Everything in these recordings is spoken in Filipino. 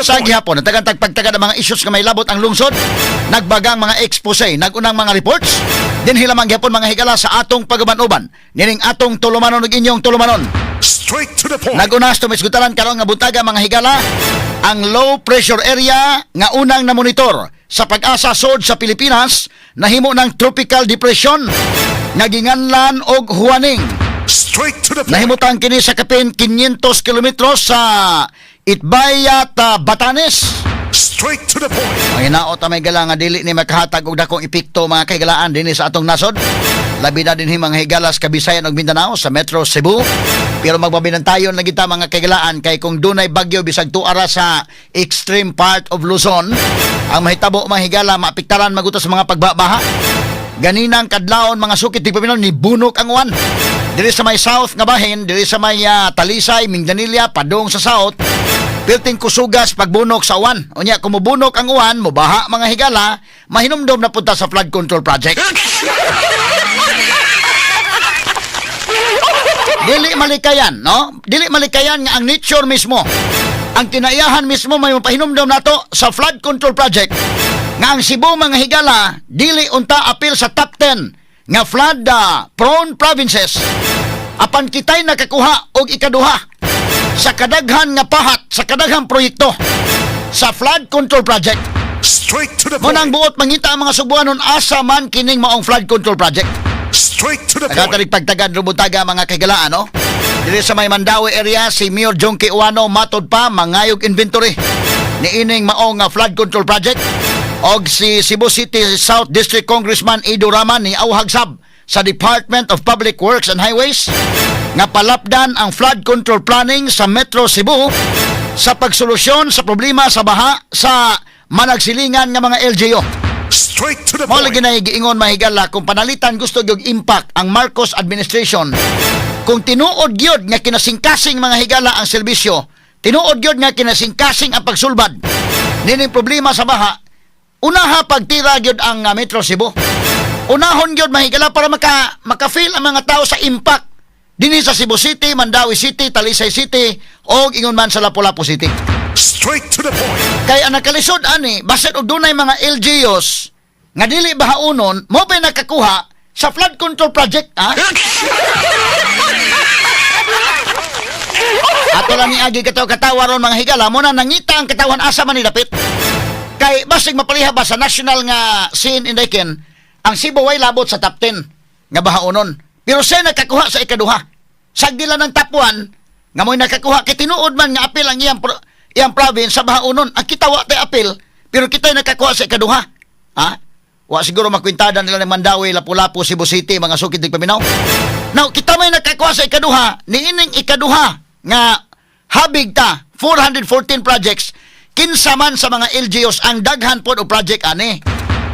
Sa gihapon, natagang tagpagtaga ng mga issues nga may labot ang lungsod, nagbagang mga expose, nagunang mga reports, din hilamang gihapon mga higala sa atong pagaban-uban, nining atong tulumanon ug inyong tulumanon. Nagunas tumisgutalan karon nga buntaga mga higala, ang low pressure area nga unang na monitor sa pag-asa sod sa Pilipinas nahimo ng tropical depression nga ginganlan og Huaning. Nahimutang kini sa kapin 500 kilometros sa Itbayat, Batanes. Ang hinaot may gala nga dili ni makahatag og dakong epekto mga kaigalaan dinhi sa atong nasod. Labi na dinhi mga higalas Kabisayan ug Mindanao sa Metro Cebu. Pero magbabinantayon na kita mga kaigalaan kay kung dunay bagyo bisag tuara sa extreme part of Luzon, ang mahitabo mga higala maapektaran magutos sa mga pagbabaha. Ganinang kadlawon mga sukit di paminaw ni bunok ang uwan. Diri sa may south nga bahin, diri sa may Talisay, Mindanilla, padong sa south, pilting kusugas pagbunok sa uwan. Unya kung mubunok ang uwan, mubaha mga higala, mahinumdom na punta sa flood control project. Dili malikayan, no? Dili malikayan nga ang nature mismo. Ang kinaiyahan mismo may mapahinumdom nato sa flood control project nga ang Cebu mga higala dili unta apil sa top 10 nga flood prone provinces. Apan kitay nakakuha og ikaduha sa kadaghan nga pahat sa kadaghang proyekto sa flood control project. Munang buot mangita ang mga Subuanon asa man kining maong flood control project. Nagkatarig pagtagad rubutaga mga kaigalaan, no? Dili sa may Mandawi area, si Mayor Jonky Uwano matod pa mangayog inventory ni ining maong flood control project. Og si Cebu City South District Congressman Ido Raman ni awhagsab sa Department of Public Works and Highways nga palapdan ang flood control planning sa Metro Cebu sa pagsolusyon sa problema sa baha sa managsilingan nga mga LGU. Mao lagi na giingon mahigala kung panalitan gusto gyud impact ang Marcos administration. Kung tinuod gyud nga kinasingkasing mga higala ang serbisyo, tinuod gyud nga kinasingkasing ang pagsulbad nining problema sa baha, unaha pagtira gyud ang Metro Cebu. Unahon gyud mahigala para maka-feel ang mga tao sa impact dinhi sa Cebu City, Mandawi City, Talisay City o ingon man sa Lapu-Lapu City. Kay ang nakalisod ani basit og dunay mga LGUs nga dili bahaunon mo pa nakakuha sa flood control project, ha? Ato lang ni agi katawa ron mga higala mo na nangita ang katawan asa man ni dapit. Kay basig mapaliha ba sa national nga scene indeken ang Cebu way labot sa top 10 nga bahaunon. Pero siya nakakuha sa ikaduha. Sagdila ng top 1 nga mo'y nakakuha kay tinuod man nga apil ang iyang province sa bahaunon. Ang kitawa tay apil pero kita'y nakakuha sa ikaduha. Ha? Wa siguro makwintada nila ng Mandawi, Lapu-Lapu, Cebu City, mga sukid ng paminaw. Now, kita may nakakuha sa ikaduha, niining ikaduha nga habig ta, 414 projects, kinsa man sa mga LGUs ang daghan pod o project ani.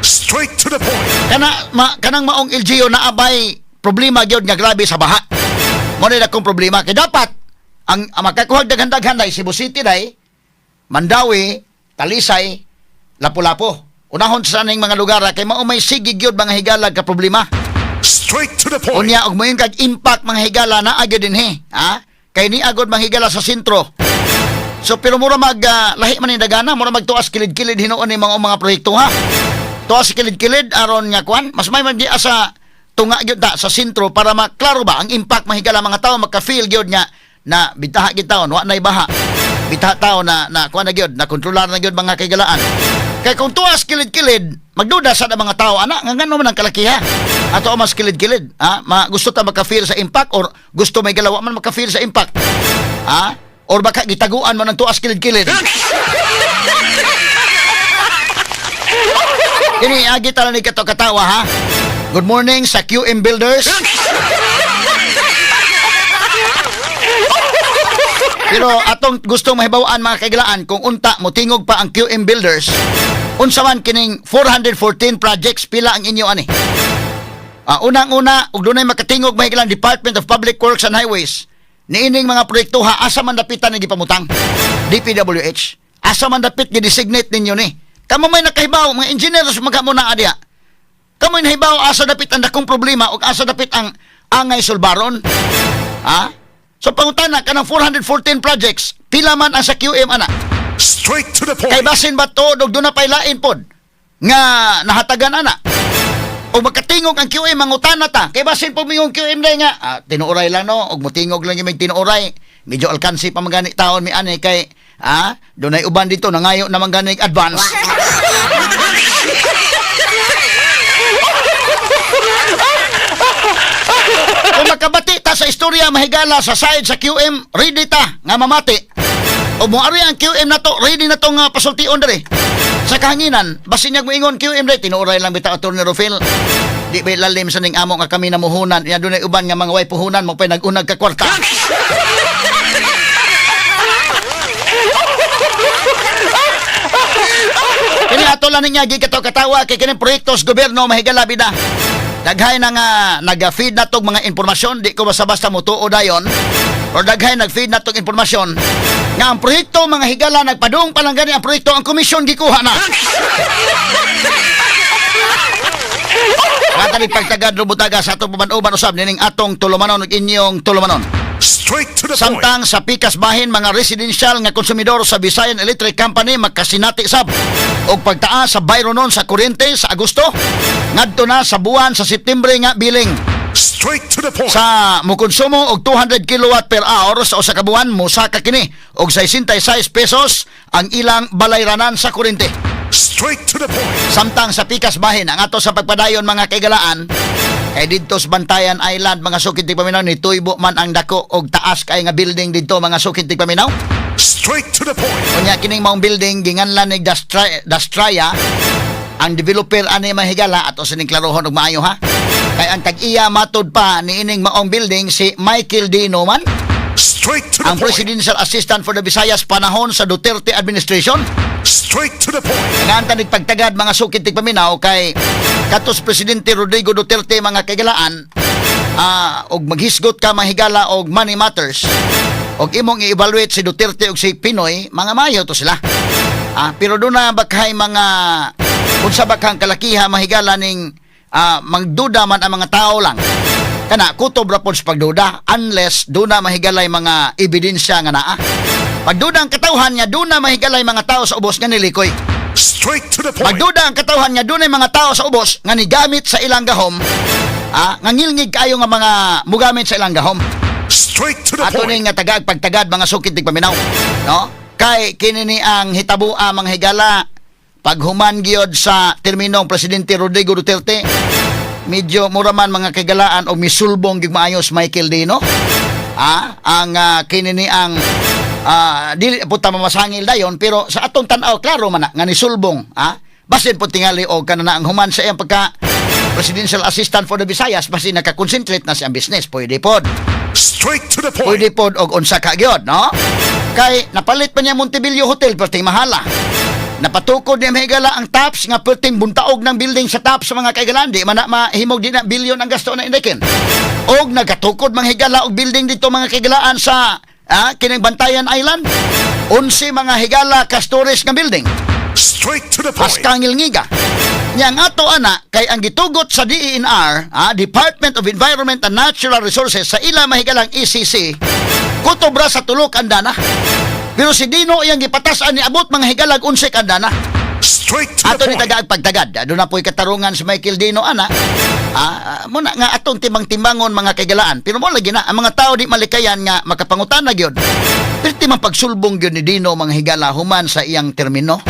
Straight to the point. Kanang maong LGU na abay problema gyud nga grabe sa baha. Mo na akong problema kay dapat ang makakuha daghan-daghan dai Cebu City dai, Mandawi, Talisay, Lapu-Lapu. Unahon sa aning mga lugar kay mao may sigig gyud mga higala ka problema. Straight to the point. Unya og moyon kag impact mga higala na agad dinhi, ha? Kay ni agod mga higala sa sentro. So pero mura lahi man ni dagana, mura magtuas kilid-kilid hinuon ni mga proyekto, ha. Tuas kilid-kilid aron nga kwan, mas may man di asa tunga gyud ta sa sentro para maklaro ba ang impact mga higala mga tawo maka-feel gyud nga na bitaha gyud taon wa nay baha. Bitaha tawo na kwan na gyud, na kontrolar na gyud mga kaigalaan. Kaya kung tuwas kilid-kilid, magduda sa mga tao, anak, nga ngano man ang kalakiha. Ato mas kilid-kilid. Gusto ta maka-feel sa impact or gusto may galawa man maka-feel sa impact. Or baka gitaguan man ang tuwas kilid-kilid. Ini, agi tala ni katawa, ha? Good morning sa QM Builders. Pero atong gustong mahibawaan mga kaigalaan kung unta mo tingog pa ang QM Builders, unsa man kining 414 projects pila ang inyo ani. Unang-una ug dunay makatingog mahiglang Department of Public Works and Highways niining mga proyekto ha asa man dapitan ni gipamutang DPWH. Asa man dapit gi-designate ninyo ni. Kamo may nakahibaw mga engineers magkamo na adya. Kamo nahibaw asa dapit ang dakong problema ug asa dapit ang angay sulbaron. Ha? So pangutana kanang 414 projects, pila man ang sa QM ana? Straight to the Kay point. basin ba to, doon na pailain pod nga nahatagan ana. O makatingog ang QM mangutana ta. Kay basin po mingong QM day nga, tinuoray lang no, og motingog lang yung tinuoray. Medyo alkansi pa magani taon mi ani kay dunay uban dito nangayo na magani advance. Kung makabati ta sa istorya mahigala sa side sa QM, ready ta nga mamati. O moari ang QM na to, ready na to nga pasultion dere. Sa kahanginan, basin niya moingon QM dere, tinuoray lang bitaw Atty. Rufil. Di ba lalim sa ning amo nga kami namuhunan, ya dunay uban nga mga way puhunan mo pay nag-unag ka kwarta. Kini ato lang niya gikataw-katawa kay kini proyekto sa gobyerno mahigala bida. Daghay na nga nag-feed na tong mga informasyon, di ko basta-basta mo tuo dayon. Or daghay nag-feed na tong informasyon nga ang proyekto mga higala nagpadung pa lang gani ang proyekto, ang komisyon gikuha na. Nga tani pagtagad rubutaga sa atong paman-uban usab nining atong tulumanon ug inyong tulumanon. Straight to the point. Samtang sa pikas bahin mga residential nga konsumidor sa Visayan Electric Company magkasinati sab og pagtaas sa bayro nun sa kuryente sa Agosto ngadto na sa buwan sa September nga biling. Straight to the point. Sa mokonsumo og 200 kilowatt per hour sa usa ka buwan mosaka kini og 66 pesos ang ilang balayranan sa kuryente. Straight to the point. Samtang sa pikas bahin ang ato sa pagpadayon mga kaigalaan kay didto sa Bantayan Island mga sukid tigpaminaw ni tuybo man ang dako og taas kay nga building didto mga sukid tigpaminaw. Straight to the point. Unya kining maong building ginganlan ni Dastraya ang developer ani mahigala ato sining klarohon og maayo ha. Kay ang tag-iya matud pa ni ining maong building si Michael D. Noman, Straight to the ang point. Presidential Assistant for the Visayas panahon sa Duterte administration. Straight to the point. Nangan pagtagad mga sukid tigpaminaw kay katos Presidente Rodrigo Duterte mga kaigalaan og maghisgot ka mahigala og money matters og imong i-evaluate si Duterte og si Pinoy mga mayo to sila. Pero doon na bakhay mga unsa bakang kalakiha mahigala ning magduda man ang mga tao lang. Kana kutob ra pod sa pagduda unless doon na mahigalay mga ebidensya nga naa. Pagduda ang katawhan niya doon na mahigalay mga tao sa ubos nga nilikoy. Straight to the point. Magduda ang katawhan niya doon ay mga tao sa ubos nga nigamit sa ilang gahom. Nga ngilngig kayo nga mga mugamit sa ilang gahom. Straight to the Ato point. ning nga tagag pagtagad mga sukid tigpaminaw. No? Kay kini ni ang hitabua mga higala paghuman gyud sa terminong Presidente Rodrigo Duterte. Medyo muraman mga kagalaan o misulbong gyud maayos Michael Dino. Ang kini ni ang dili puta mamasangil dayon pero sa atong tan-aw klaro man na, nga nisulbong basin po tingali og kanana ang human sa iyang pagka Presidential Assistant for the Visayas basin naka-concentrate na siyang business pwede pod. Straight to the point. Pwede pod og unsa ka gyud no? Kay napalit pa niya Montebello Hotel perting mahala. Napatukod niya mahigala ang taps nga perting buntaog ng building sa taps sa mga kaigalan di man na mahimog di na bilyon ang gasto na indikin. Og nagatukod manghigala og building dito mga kaigalaan sa kining Bantayan Island. 11 mga higala ka storage nga building. Straight to the point. Paskangil ngiga. Yang ato ana kay ang gitugot sa DENR, Department of Environment and Natural Resources sa ila mahigalang ECC, kutobra sa tulok andana. Pero si Dino iyang gipatasan ni abot mga higalag 11 andana. Straight to Ato the ni point. tagaag pagtagad. Doon na po'y katarungan si Michael Dino ana. Muna nga atong timbang-timbangon mga kaigalaan. Pero mo lagi na ang mga tao di malikayan nga makapangutan na gyud. Perti man pagsulbong gyud ni Dino mga higala human sa iyang termino.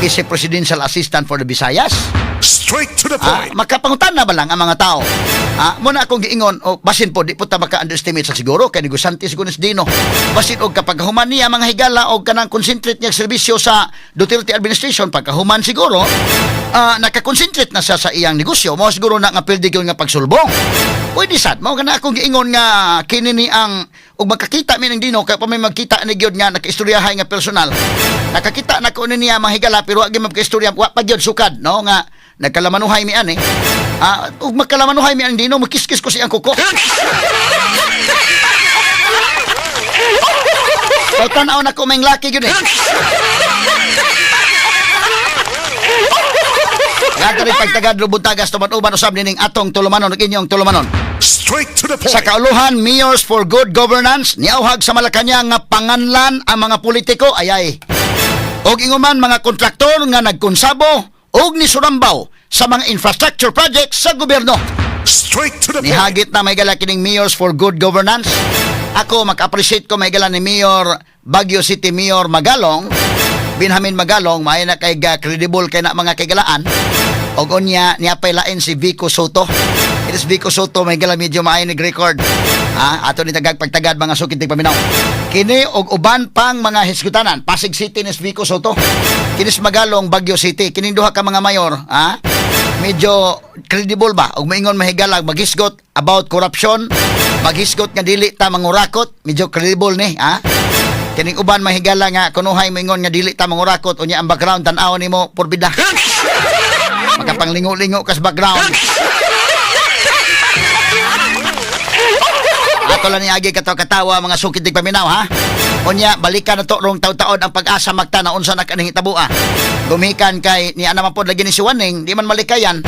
Is Presidential Assistant for the Visayas. Straight to the point. Makapangutan na ba lang ang mga tao? Muna akong giingon, basin po, di po ta maka-underestimate sa siguro, kaya negosante siguro si Dino. Basin o kapag human niya mga higala o kanang concentrate niya serbisyo sa Duterte administration, pagkahuman siguro, nakakonsentrate na siya sa iyang negosyo. Mo siguro na nga pildi nga pagsulbong. Pwede sad, mo na akong giingon nga kinini ang ug makakita mi ng Dino kay pa may magkita ni gyud nga nakaistoryahay nga personal. Nakakita na ko niya mga higala pero wa gyud magkaistorya wa pa gyud sukad no nga nagkalamanuhay mi ani. Ug magkalamanuhay mi ang Dino makiskis ko siyang kuko. Kay tan-aw na ko may laki gyud eh. Gatari pagtagad lubuntagas tuman-uban usab nining atong tulumanon ug inyong tulumanon. Straight to the point. Sa kauluhan, Mayors for Good Governance, niauhag sa Malacañang nga panganlan ang mga politiko, ayay. og inguman mga kontraktor nga nagkonsabo og nisurambaw sa mga infrastructure projects sa gobyerno. Straight to the point. Nihagit na may gala kining Mayors for Good Governance. Ako mag-appreciate ko may gala ni Mayor Baguio City Mayor Magalong, Binhamin Magalong, may na kay credible kay na mga kagalaan. Og unya niya pailain si Vico Soto. It is Vico Soto may gala medyo maayo nag-record. Ato ni tagag pagtagad mga sukit tig paminaw. Kini og uban pang mga hiskutanan, Pasig City ni Vico Soto. Kinis Magalong Baguio City. Kining duha ka mga mayor, medyo credible ba og maingon mahigalag maghisgot about corruption, maghisgot nga dili ta mangurakot, medyo credible ni, kining uban mahigala nga kunuhay maingon nga dili ta mangurakot unya ang background tan-aw nimo porbida. Makapanglingo-lingo kas background. Ato lang niagi katawa mga sukit dig paminaw, Unya balikan na to rong taon-taon ang pag-asa magta na unsa na kaning hitabo. Gumikan kay ni ana man pod lagi ni si Waning, di man malikayan.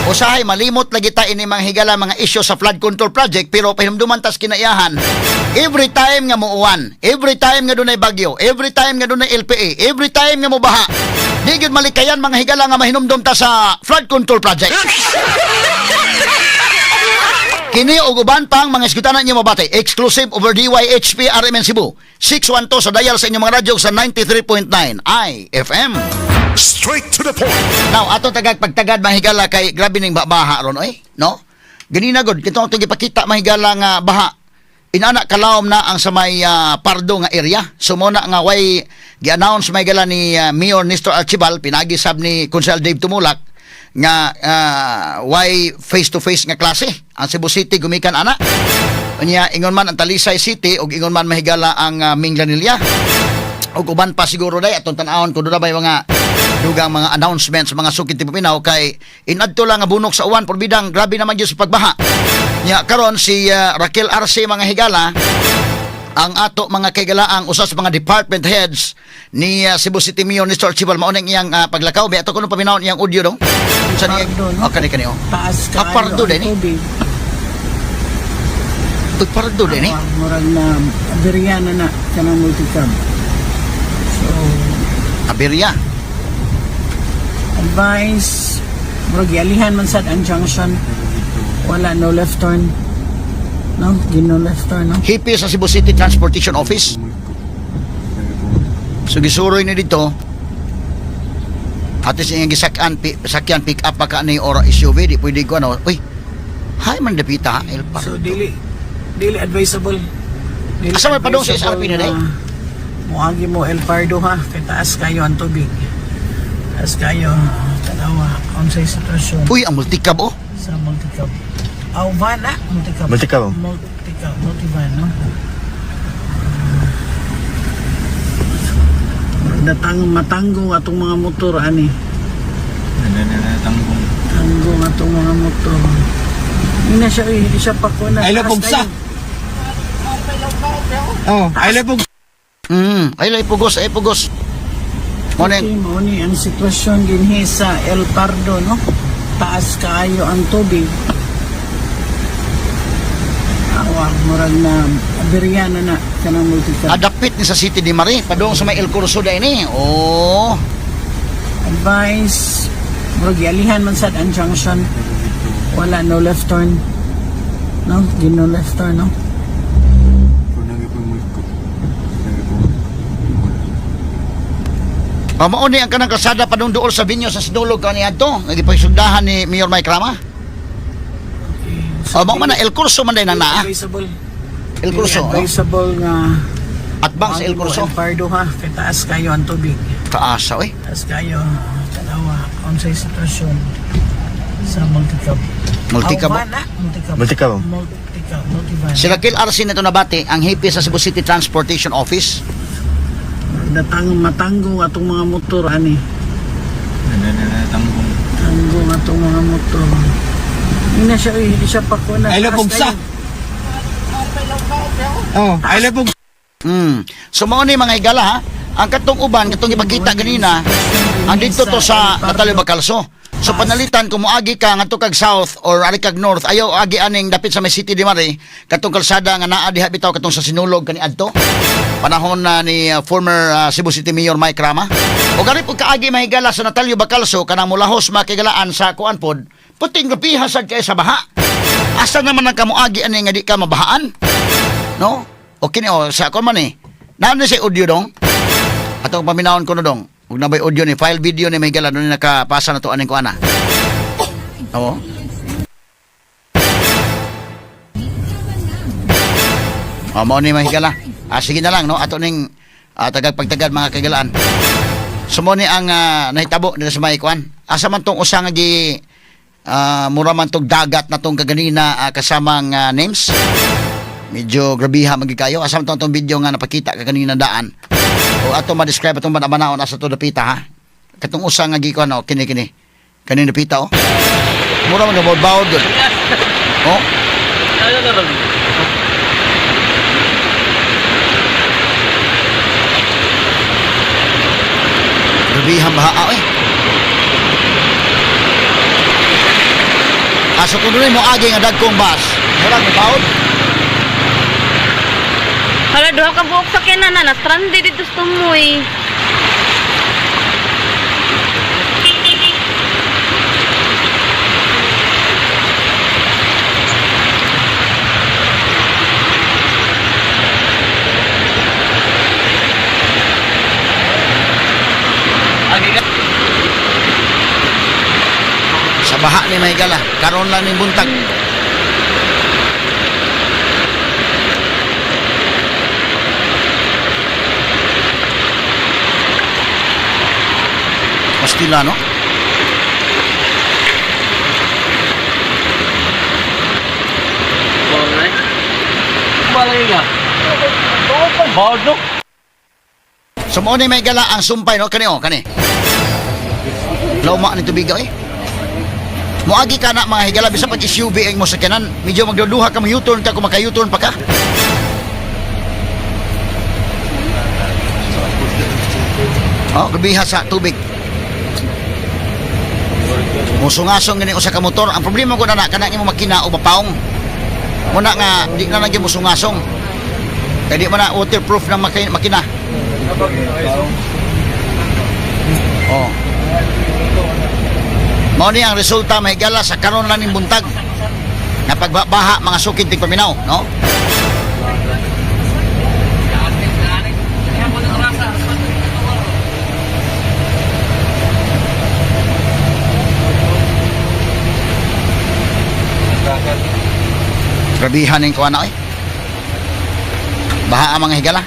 Usahay malimot lagi ta ini mga higala mga issue sa flood control project pero pahinumduman tas kinaiyahan. Every time nga muuwan, every time nga dunay bagyo, every time nga dunay LPA, every time nga mobaha. Di gyud malikayan mga higala nga mahinumdum ta sa flood control project. Kini og uban pang mga iskutanan niyo mabati. Exclusive over DYHP RMN Cebu. 612 sa dial sa inyong mga radyo sa 93.9 IFM. Straight to the point. Now, ato tagag pagtagad mahigala kay grabe ning baha ron no? Ganina gud kito atong gipakita mahigala nga baha. Inana kalawom na ang sa may Pardo nga area. Sumuna nga way gi-announce mahigala ni Mayor Nestor Archibal pinagi sab ni Konsehal Dave Tumulak nga why face-to-face nga klase ang Cebu City gumikan ana unya ingon man ang Talisay City ug ingon man mahigala ang Minglanilla ug uban pa siguro day atong tan-awon kun dunay mga dugang mga announcements mga sukit ti Pinaw kay inadto lang nga bunok sa uwan porbidang grabe naman gyud sa pagbaha nya karon si Raquel Arce mga higala ang ato mga kagalaang usas mga department heads ni Cebu City Mayor Nestor Archibal mao nang iyang paglakaw be ato kuno paminawon iyang audio dong sa niya kani taas ka Pardo din Pardo din murag na Abiriana na kanang multicam so Abiria advice murag yalihan man sad ang junction wala no left turn no gino left turn no hipi sa Cebu City Transportation Office so gisuroy ni dito atis yung sakyan pick up pa ka ni ora SUV di pwede ko uy hay man dapita El Pardo so dili advisable asa may padong sa SRP na day muagi mo El Pardo kay taas kayo ang tubig taas kayo tanawa ang sa sitwasyon uy ang multicab sa multicab van na multicab multivan no matanggo atong mga motor ani tanggo atong mga motor hindi siya pa ko na ay lapog sa ay lapog ay pugos Moni ang sitwasyon dinhi sa El Pardo no taas kaayo ang tubig awag murag na Abiriana na kanang multicam adapit ni sa City di Mari padong sa may El Curso day ni advice murag yalihan man sad ang junction wala no left turn no gino left turn no mauni ang kanang kalsada padong duol sa Binyo sa Sinulog kaniadto nagipasugdahan ni Mayor Mike Rama mao man na El Curso man day nang naa El Curso advisable nga at bang sa El Curso El Pardo kay taas kayo ang tubig taasa taas kayo tanawa ang sa sitwasyon sa multicab multicab multivan si Raquel Arce nito nabati ang hipi sa Cebu City Transportation Office matanggo atong mga motor ani tanggo atong mga motor hindi siya pa ko na ay lapog sa ay lapog so mao ni mga higala ang katong uban katong ipakita ganina ang dito to sa Natalio Bacalso so panalitan kung moagi ka ngadto kag south or ari kag north ayaw agi aning dapit sa may City di Mari katong kalsada nga naa diha bitaw katong sa Sinulog kani adto panahon na ni former Cebu City Mayor Mike Rama O gani pag kaagi mahigala sa Natalio Bacalso kanang mulahos makigalaan sa kuan pod, puting rapihasad kay sa baha. Asa naman ang kamuagi ani nga di ka mabahaan? No? O kini o sa kuan man eh. Naan na si audio dong? Atong paminawon ko no dong. Ug nabay audio ni file video ni mahigala doon nakapasa na to aning kuan na. Oo. Mao ni mahigala. Sige na lang no ato ning tagag-pagtagad mga kagalaan. Sumo ni ang nahitabo nila sa may kuan. Asa man tong usa nga gi mura man tong dagat na tong kaganina kasamang names. Medyo grabiha magikayo. Asa man tong video nga napakita kaganina daan. O ato ma-describe atong banabanaon asa to dapita ha. Katong usa nga gi kuan no kini. Kanina dapita oh. Mura man bawod gud. Oh. Grabihang baha eh. Aso kung doon mo agi nga dagkong bus. Wala mo baon. Hala, duha ka buok sa kinana na stranded dito sa tumoy. Sa baha ni mahigala. Karon lang ning buntag. Pastila, no? So mo ni mahigala ang sumpay, no? Kani, Luma ni tubigaw eh. Muagi ka na mga higala bisa pag SUV ang mo sa kanan, medyo magduduha ka mag-U-turn ka kung maka-U-turn pa ka. Oh, gabiha sa tubig. Musungasong gani usa ka motor. Ang problema ko na kana imo makina o mapaong. Muna nga di na lagi musungasong. Kaya di man na waterproof ng makina. Oh. Mao ni ang resulta mahigala sa karon lang ning buntag na pagbaha mga sukid tig paminaw, no? Grabihan ning kuana oy. Baha ang mga higala.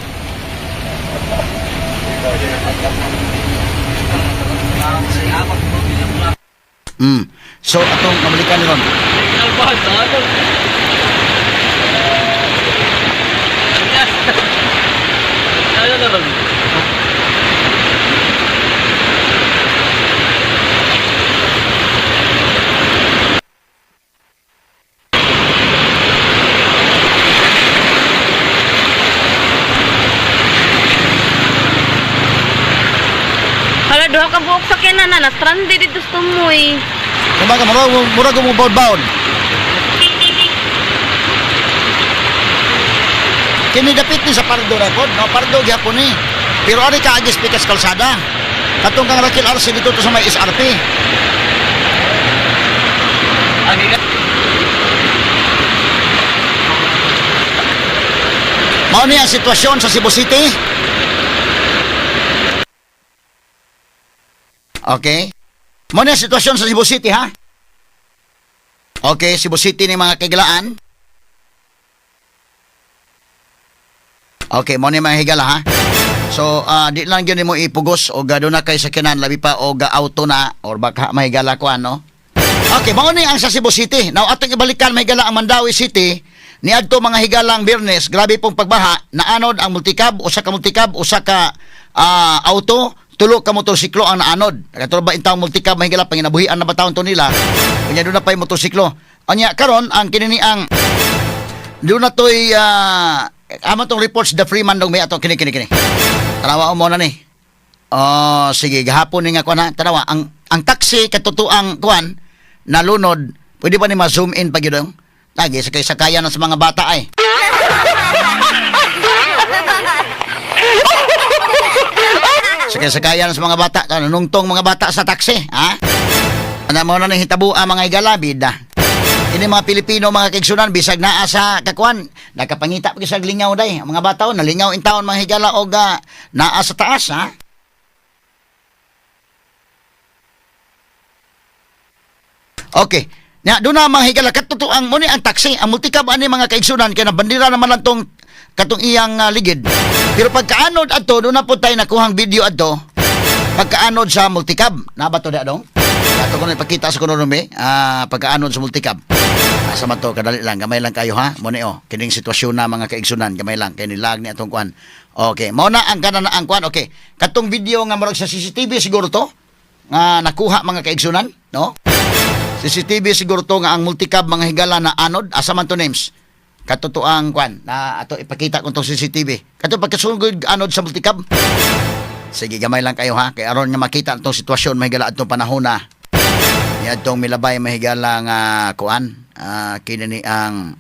So atong mabalikan ron. Hala, duha ka buok sa kinana na stranded dito sa tumoy. Kumbaga murag mo baud-baud. Kini dapit ni sa Pardo record, no? Pardo gyapon ni. Pero ari ka agis pikas kalsada. Katong kang Rakil RC dito to sa may SRP. Mao ni ang sitwasyon sa Cebu City. Okay. Mao ni ang sitwasyon sa Cebu City, ha? Okay, Cebu City ni mga kagalaan. Okay, mao ni mga higala, ha? So, di lang yun mo ipugos o gado na kay sa kinan, labi pa o ga-auto na or baka mahigala ko, ano? Okay, mao ni ang sa Cebu City. Now, atong ibalikan mahigala ang Mandawi City. Ni adto mga higalang Biyernes, grabe pong pagbaha, naanod ang multicab, usa ka auto, tulo ka motorsiklo ang naanod. Katulad ba intang multicab mahigala panginabuhian na ba taon to nila? Kanya doon na pa yung motorsiklo. Anya karon ang kinini ang doon na to'y amo tong reports the Freeman dong may ato kini. Tanawa mo na ni. Oh, sige, gahapon ni nga kuan ha. Tanawa ang taxi katutuang kuan nalunod. Pwede pa ni ma-zoom in pag yun? Lagi sa kaya na sa mga bata ay. sakay-sakayan sa mga bata, nanungtong mga bata sa taxi, ha? Ano mo na nang hitabo ang mga igala, bida. Ini mga Pilipino, mga kaigsunan, bisag naa sa kakuan, nakapangita pa sa lingaw day. Ang mga bata, nalingaw in taon mga higala o naa sa taas, ha? Okay. Doon na mga higala, katutuang mo ni ang taxi, ang multicab ani mga kaigsunan, kaya nabandira naman lang tong katong iyang ligid. Pero pagkaanod ato, doon na po tayo nakuhang video ato, pagkaanod sa multicab. Nabato na dong? Ato ko na ipakita sa kononomi, pagkaanod sa multicab. Asa man to, kadali lang, gamay lang kayo ha. Muna kining sitwasyon na mga kaigsunan, gamay lang, kay nilag ni atong kuan. Okay, mo na ang kanan na ang kuan. Okay, katong video nga murag sa CCTV siguro to, nga nakuha mga kaigsunan, no? CCTV siguro to nga ang multicab mga higala na anod, asa man to names. Katutuang kuan, na ato ipakita kung tong CCTV. Kato pagkasugod anod sa multicab. Sige, gamay lang kayo ha, kay aron nga makita itong sitwasyon mahigala atong panahon na. Yan itong milabay mahigala nga kuan, kinini ang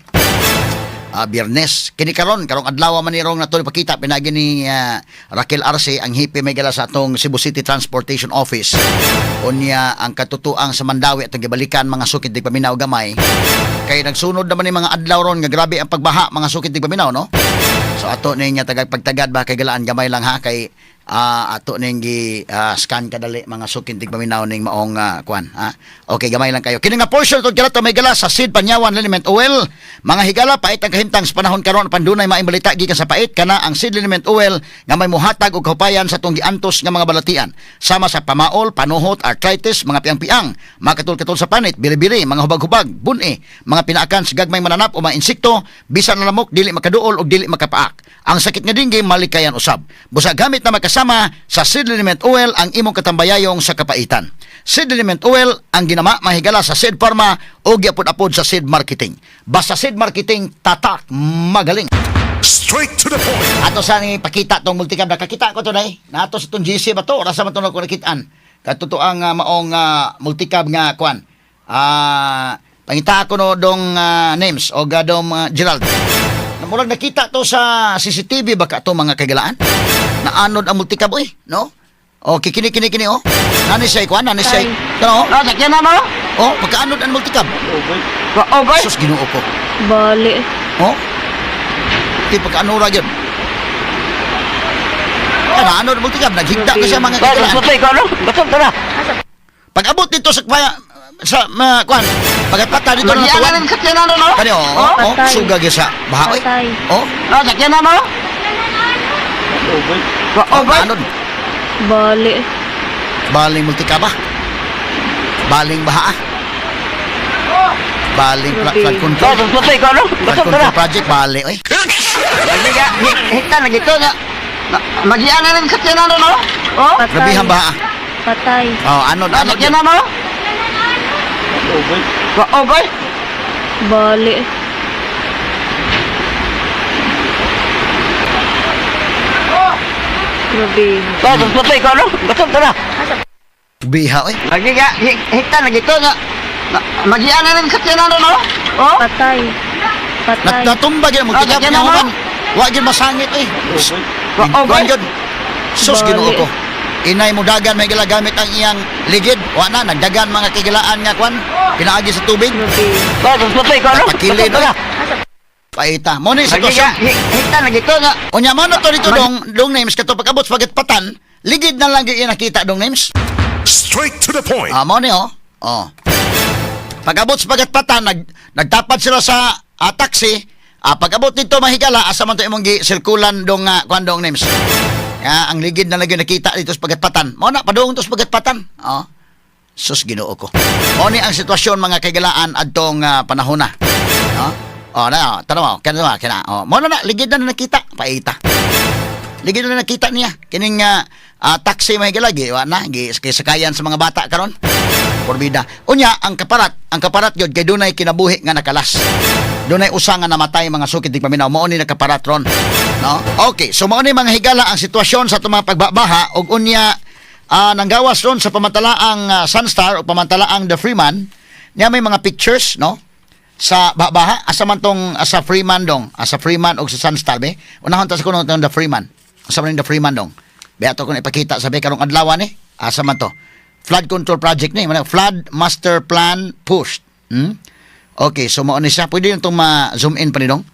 Biyernes. Kini karong adlaw man ni rong nato ipakita pinagi ni Raquel Arce ang hipi mahigala sa atong Cebu City Transportation Office. Unya ang katutuang sa Mandawi atong gibalikan mga sukid di paminaw gamay. Kay nagsunod naman ni mga adlaw ron nga grabe ang pagbaha mga sukid di paminaw, no? So ato niya tagag pagtagad ba kay galaan gamay lang ha kay ato ning gi scan kadali mga sukid di paminaw ning maong kuan ha. Okay, gamay lang kayo. Kini nga portion tod kalato may gala sa Sid Panyawan Liniment Oil. Mga higala pait ang kahimtang sa panahon karon pandunay maimbalita gikan sa pait kana ang Sid Liniment Oil nga may muhatag og kahupayan sa tong giantos nga mga balatian sama sa pamaol, panuhot, arthritis, mga piang-piang, makatul-katul sa panit, biri-biri, mga hubag-hubag, buni, mga pinaakan sa gagmay mananap o mga insekto, bisan na lamok dili makaduol o dili makapaak. Ang sakit nga dinggi malikayan usab. Busa gamit na makasama sa Sid Liniment Oil ang imong katambayayong sa kapaitan. Sid Liniment Oil ang ginama mahigala sa Sid Pharma o giapod-apod sa Sid Marketing. Basta Sid Marketing, tatak, magaling. Straight to the point. Ato sa ni pakita tong multicab nakakita ko to nay. Nato sa tong GC ba to? Rasa man to ko nakitaan. Katutuang maong multicab nga kuan. Pangita ko no dong names o gadong Gerald. Murag nakita to sa CCTV baka to mga kagalaan. Naanod ang multicab oy, no? Okay, kini oh. Nani siya kuan, nani siya. No? Sakyan na mo? Oh, pagkaanod ang multicab. Oh, boy. Sus Ginoo ko. Bali. Oh. Di pagkaanura yun. Naanod ang multicab, naghigda ka siya mga kagalaan. ikaw, no? Basog ka na. Pag-abot dito sa kuan, pagkatpata dito na Lagyan na tuwan. rin sakyan na, no? Kani Patay. sugag sa baha oy. Patay. Oh, Sakyan na mo? Oh, boy. anod. Bali. Baling multikaba. Baling baha. Baling flood control. Basog ikaw, no? Flood Basog ka na. control project bali oy. Hita na gito nga. Magiyan na rin sakyan na, no? Oh? Grabe ang baha. Patay. Oh, anod Sakyan yun. na mo? Oh, boy. Bali. Grabe. Basog ikaw, no? Basog ka na. Biha oy. Lagi nga, hita na gito nga. Magiyan na rin sakyan na, no? Oh? Patay. Patay. Natumba gyud multikab sakyan nga na mo? man. Wa gyud masangit oy. Oh, boy. Kuan gyud. Sus Bali. Ginoo ko. Inay mo dagan may galagamit ang iyang ligid. Wa na nagdagan mga kigilaan nga kwan. Pinaagi sa tubig. Grabe. Basog ikaw, no? Napakilid, Basog ka na. Paita. Mo ni Lagi sitwasyon. nga, hita na gito nga. Unya mo na to dito dong names kato pag-abot sa patan, ligid na lang gyud nakita dong names. Straight to the point. Mo ni oh. Pag-abot sa patan nagtapad sila sa taxi. Pag-abot nito mahigala asa man to imong gi-sirkulan dong kwan dong names. Ang ligid na lang gyud nakita dito sa patan. Mo na padung to sa patan. Sus Ginoo ko. Mo ni ang sitwasyon mga kaigalaan adtong panahon na. Tanaw, kana. Mo na ligid na nakita, paita. Ligid na nakita niya kining taxi may galagi wa na sakayan sa mga bata karon. Porbida. Unya ang kaparat gyud kay dunay kinabuhi nga nakalas. Dunay usa nga namatay mga sukid di paminaw mao ni nakaparat ron. No? Okay, so mao ni mga higala ang sitwasyon sa itong mga pagbabaha ug unya nanggawas ron sa pamantalaang Sunstar o pamantalaang The Freeman niya may mga pictures, no? Sa baha asa man tong sa Freeman dong, sa Freeman og sa Sunstar be. Unahon ta sa kuno tong The Freeman. Asa man The Freeman dong. Beato ko na ipakita sabi karong adlaw ni. Asa man to? Flood control project ni, flood master plan pushed. Okay, so mao ni siya. Pwede yung ma-zoom in pa ni dong.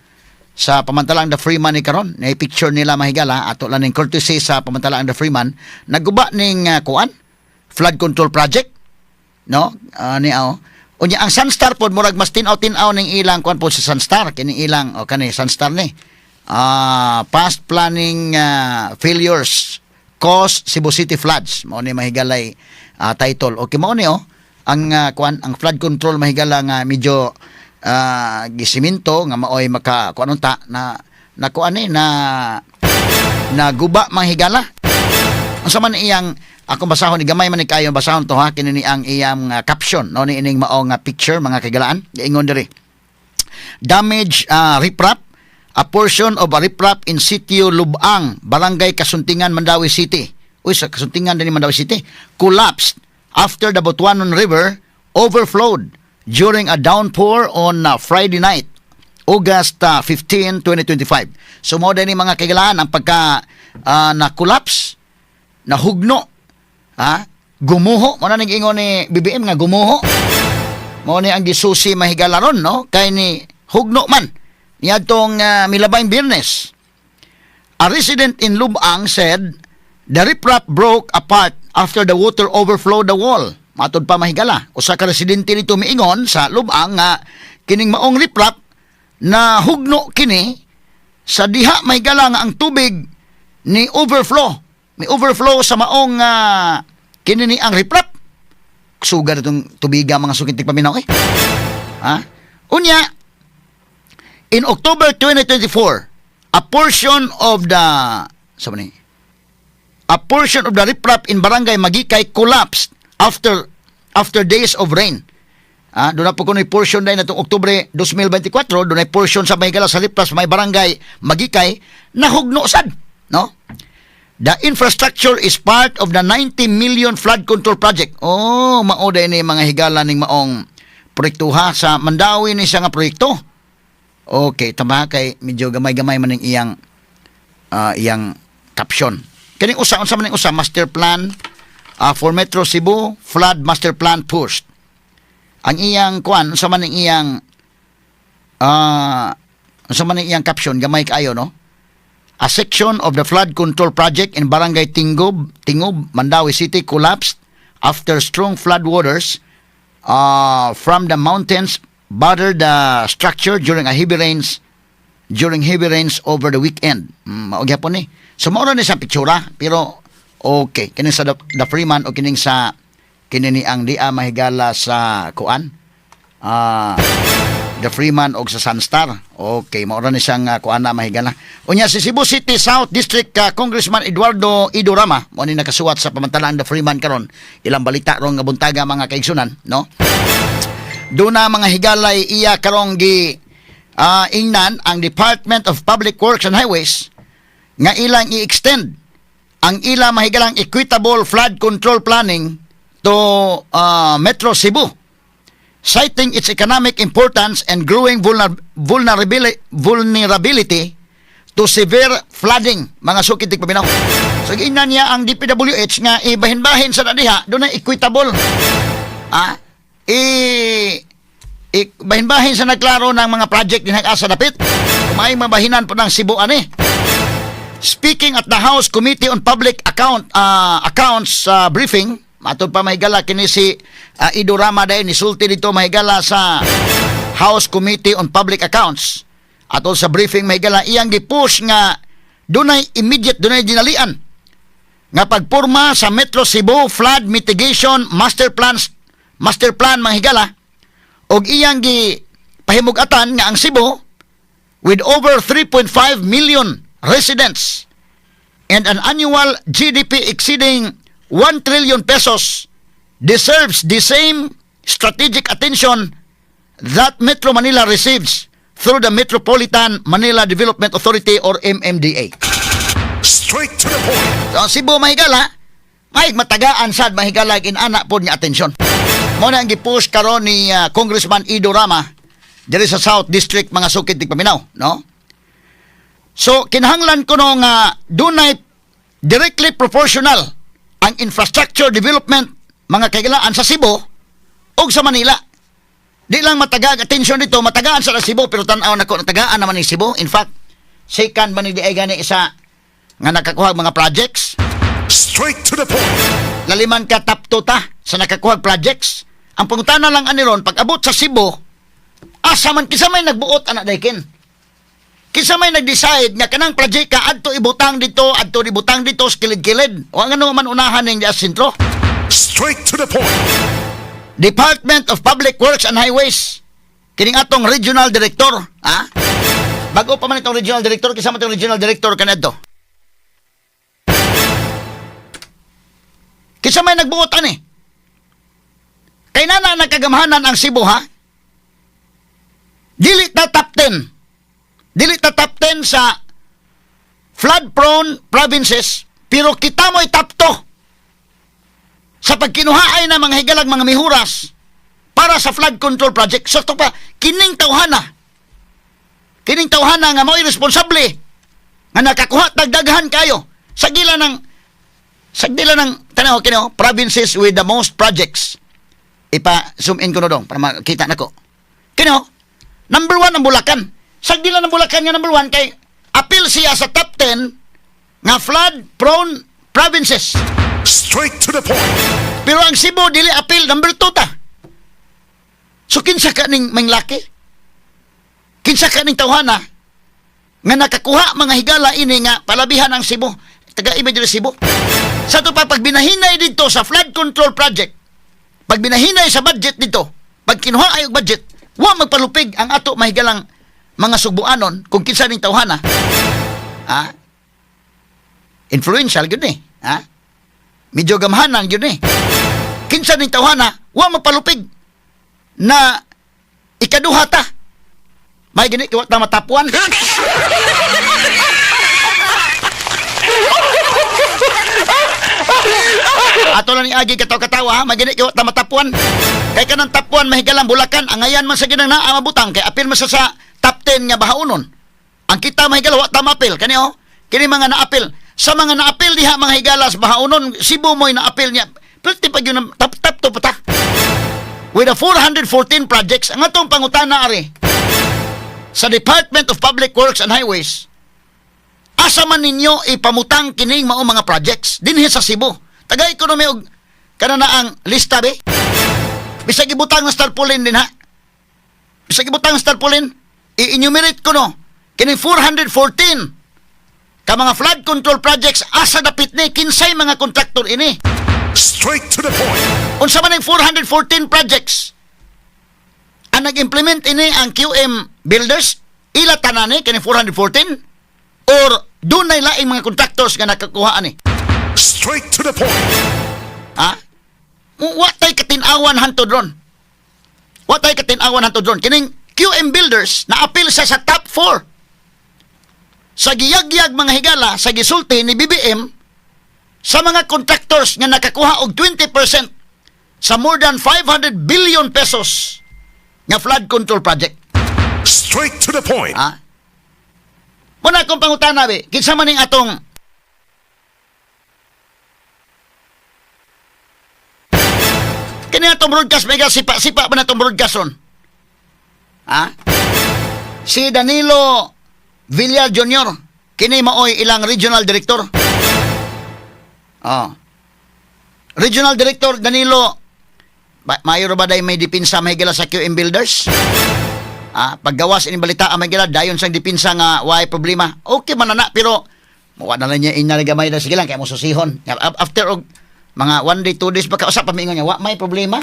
Sa pamantalang The Freeman ni karon, na picture nila mahigala ato lang ning courtesy sa pamantalang The Freeman, nagguba ning kuan flood control project, no? Unya ang Sunstar pod murag mas tinaw ning ilang kuan pod sa Sunstar kini ilang kani Sunstar ni. Past planning failures cause Cebu City floods. Mao ni mahigalay title. Okay mao ni ang kuan ang flood control mahigala nga medyo gisiminto nga maoy maka kuan unta na kuan ni na guba mahigala. Unsa man iyang ako basahon ni gamay man ni kayo basahon to ha kini ni ang iyang caption no ni ining mao nga picture mga kagalaan giingon diri. Damage riprap. A portion of a riprap in Sitio Lubang, Barangay Kasuntingan, Mandawi City. Uy, sa Kasuntingan din Mandawi City. Collapsed after the Butuanon River overflowed during a downpour on Friday night, August 15, 2025. So, mo din mga kailangan ang pagka na-collapse, nahugno, gumuho. Mo na nag-ingon ni BBM nga gumuho. Mo ni ang gisusi mahigala ron, no? Kay ni hugno man. Niyadtong milabayng Biyernes. A resident in Lubang said the riprap broke apart after the water overflowed the wall. Matod pa mahigala. Usa ka residente nito miingon sa Lubang nga kining maong riprap na hugno kini sa diha mahigala nga ang tubig ni overflow. May overflow sa maong kini ni ang riprap. Sugar itong tubiga mga sukintig paminaw Unya, in October 2024, a portion of the riprap in Barangay Magikay collapsed after days of rain. Doon na po kuno portion dahil na itong Oktubre 2024, doon na portion sa mahigala sa riprap sa may Barangay Magikay na hugno sad, no? The infrastructure is part of the 90 million flood control project. Mao day ni mga higala ning maong proyektuha sa Mandawi ni siya nga proyekto. Okay, tama kay medyo gamay-gamay man ning iyang caption. Kining unsa man ning master plan for Metro Cebu, flood master plan pushed. Ang iyang kuan unsa man ning iyang caption gamay kaayo no? A section of the flood control project in Barangay Tingub, Mandawi City collapsed after strong flood waters from the mountains battered the structure during heavy rains over the weekend. Mao gyapon ni. So mao ni sa pictura pero okay kini sa the Freeman o kining sa kini ni ang dia mahigala sa kuan. The Freeman o sa Sunstar. Okay, mao ni siyang kuan na mahigala. Unya si Cebu City South District Congressman Eduardo Idorama mo ni nakasuwat sa pamantalaan the Freeman karon. Ilang balita ron nga buntaga mga kaigsunan, no? Doon na mga higalay iya karong ingnan ang Department of Public Works and Highways nga ilang i-extend ang ilang mahigalang equitable flood control planning to Metro Cebu, citing its economic importance and growing vulnerability to severe flooding, mga sukitig paminaw. So ingnan niya ang DPWH nga ibahin-bahin sa nadiha doon na equitable. Bahin-bahin sa nagklaro ng mga project din asa dapit. Kumay mabahinan po ng Cebu ani. Speaking at the House Committee on Public Accounts briefing, matod pa mahigala kini si Idorama day ni sulti dito mahigala sa House Committee on Public Accounts. Atol sa briefing mahigala iyang gipush nga dunay immediate dunay dinalian nga pagporma sa Metro Cebu Flood Mitigation Master Plan mahigala og iyang gi pahimugatan nga ang Cebu with over 3.5 million residents and an annual GDP exceeding 1 trillion pesos deserves the same strategic attention that Metro Manila receives through the Metropolitan Manila Development Authority or MMDA. Straight to the point. So Cebu mahigala may matagaan sad mahigala inana pod nga atensyon. Mo na ang gipush karon ni Congressman Idorama diri sa South District mga sukid tig paminaw, no? So kinahanglan ko no nga dunay directly proportional ang infrastructure development mga kailangan sa Cebu o sa Manila. Di lang matagag attention dito, matagaan sa Cebu pero tanaw nako natagaan naman ni Cebu. In fact, second man ni di ay gani isa nga nakakuha mga projects. Straight to the point. Laliman ka top 2 ta sa nakakuha projects. Ang pangutana lang ani ron pag abot sa Cebu, asa man kisa may nagbuot anak daykin. Kisa may nag-decide nga kanang project ka adto ibutang dito, adto ibutang dito sa kilid-kilid. O ang ano man unahan ning dias sentro. Straight to the point. Department of Public Works and Highways. Kining atong regional director, ha? Bago pa man itong regional director, kisama itong regional director kanadto. Kisa may nagbuot ani. Kay nana nagkagamhanan ang Cebu, ha? Dili ta top 10. Dili ta top 10 sa flood-prone provinces, pero kita mo'y top 2 sa pagkinuhaay na mga higalag mga mihuras para sa flood control project. So ito pa, kining tawhana nga mo'y responsable nga nakakuha tagdaghan kayo sa gila ng tanaw kino provinces with the most projects. Ipa-zoom in ko na dong para makita nako. Kino, number 1 ang Bulacan. Sa gila ng Bulacan nga number 1 kay appeal siya sa top 10 nga flood-prone provinces. Straight to the point. Pero ang Cebu dili appeal number 2 ta. So kinsa ka ning manglaki? Kinsa ka ning tawhana nga nakakuha mga higala ini nga palabihan ang Cebu. Taga-iba dili Cebu. Sa to pa pag binahinay dito sa flood control project, pag binahinay sa budget dito, pag kinuha ay og budget, wa magpalupig ang ato mahigalang mga Subuanon kung kinsa ning tawhana. Ha? Influential gyud ni, ha? Medyo gamhanan yun eh. Kinsa ning tawhana, wa magpalupig na ikaduha ta. May gini kiwa ta matapuan. Ato lang ni agi katawa-katawa, may gini kiwa ta matapuan. Kay kanang tapuan mahigalang Bulacan, ang ayan man sa ginang naa mabutang kay apil man sa top 10 nga bahaunon. Ang kita mahigala wa ta mapil kani oh. Kini mga naapil. Sa mga naapil diha mga higalas bahaunon, Cebu mo'y naapil niya. Pero pag yun top to pata. With the 414 projects, ang atong pangutana ari sa Department of Public Works and Highways, asa man ninyo ipamutang kining mao mga projects dinhi sa Cebu. Taga-ekonomi og kanana ang lista be. Bisag ibutang ng tarpaulin din ha. Bisag ibutang ng tarpaulin, i-enumerate ko no. Kining 414 ka mga flood control projects asa dapit ni kinsay mga kontraktor ini. Straight to the point. Unsa man ang 414 projects ang nag-implement ini ang QM Builders, ila tanani kini 414 or dunay laing mga contractors nga nakakuha ani. Straight to the point. Ha? Wa tay katin-awan hantod ron. Wa tay katin-awan hantod ron. Kining QM Builders na apil sa top 4 sa giyag-giyag mga higala sa gisulti ni BBM sa mga contractors nga nakakuha og 20% sa more than 500 billion pesos nga flood control project. Straight to the point. Ha? Muna akong pangutana be, kinsa man ning atong kini atong broadcast mega sipa ba natong broadcast ron? Ha? Si Danilo Villar Jr. Kini maoy ilang regional director. Oh. Regional Director Danilo mayor ba day may dipinsa mahigala sa QM Builders? Paggawas ini balita ang mahigala dayon sang dipinsa nga why problema. Okay man na pero wa na lang niya inaligamay na sige lang kay mo susihon. After og mga 1 day 2 days baka usap pamingon niya wa may problema.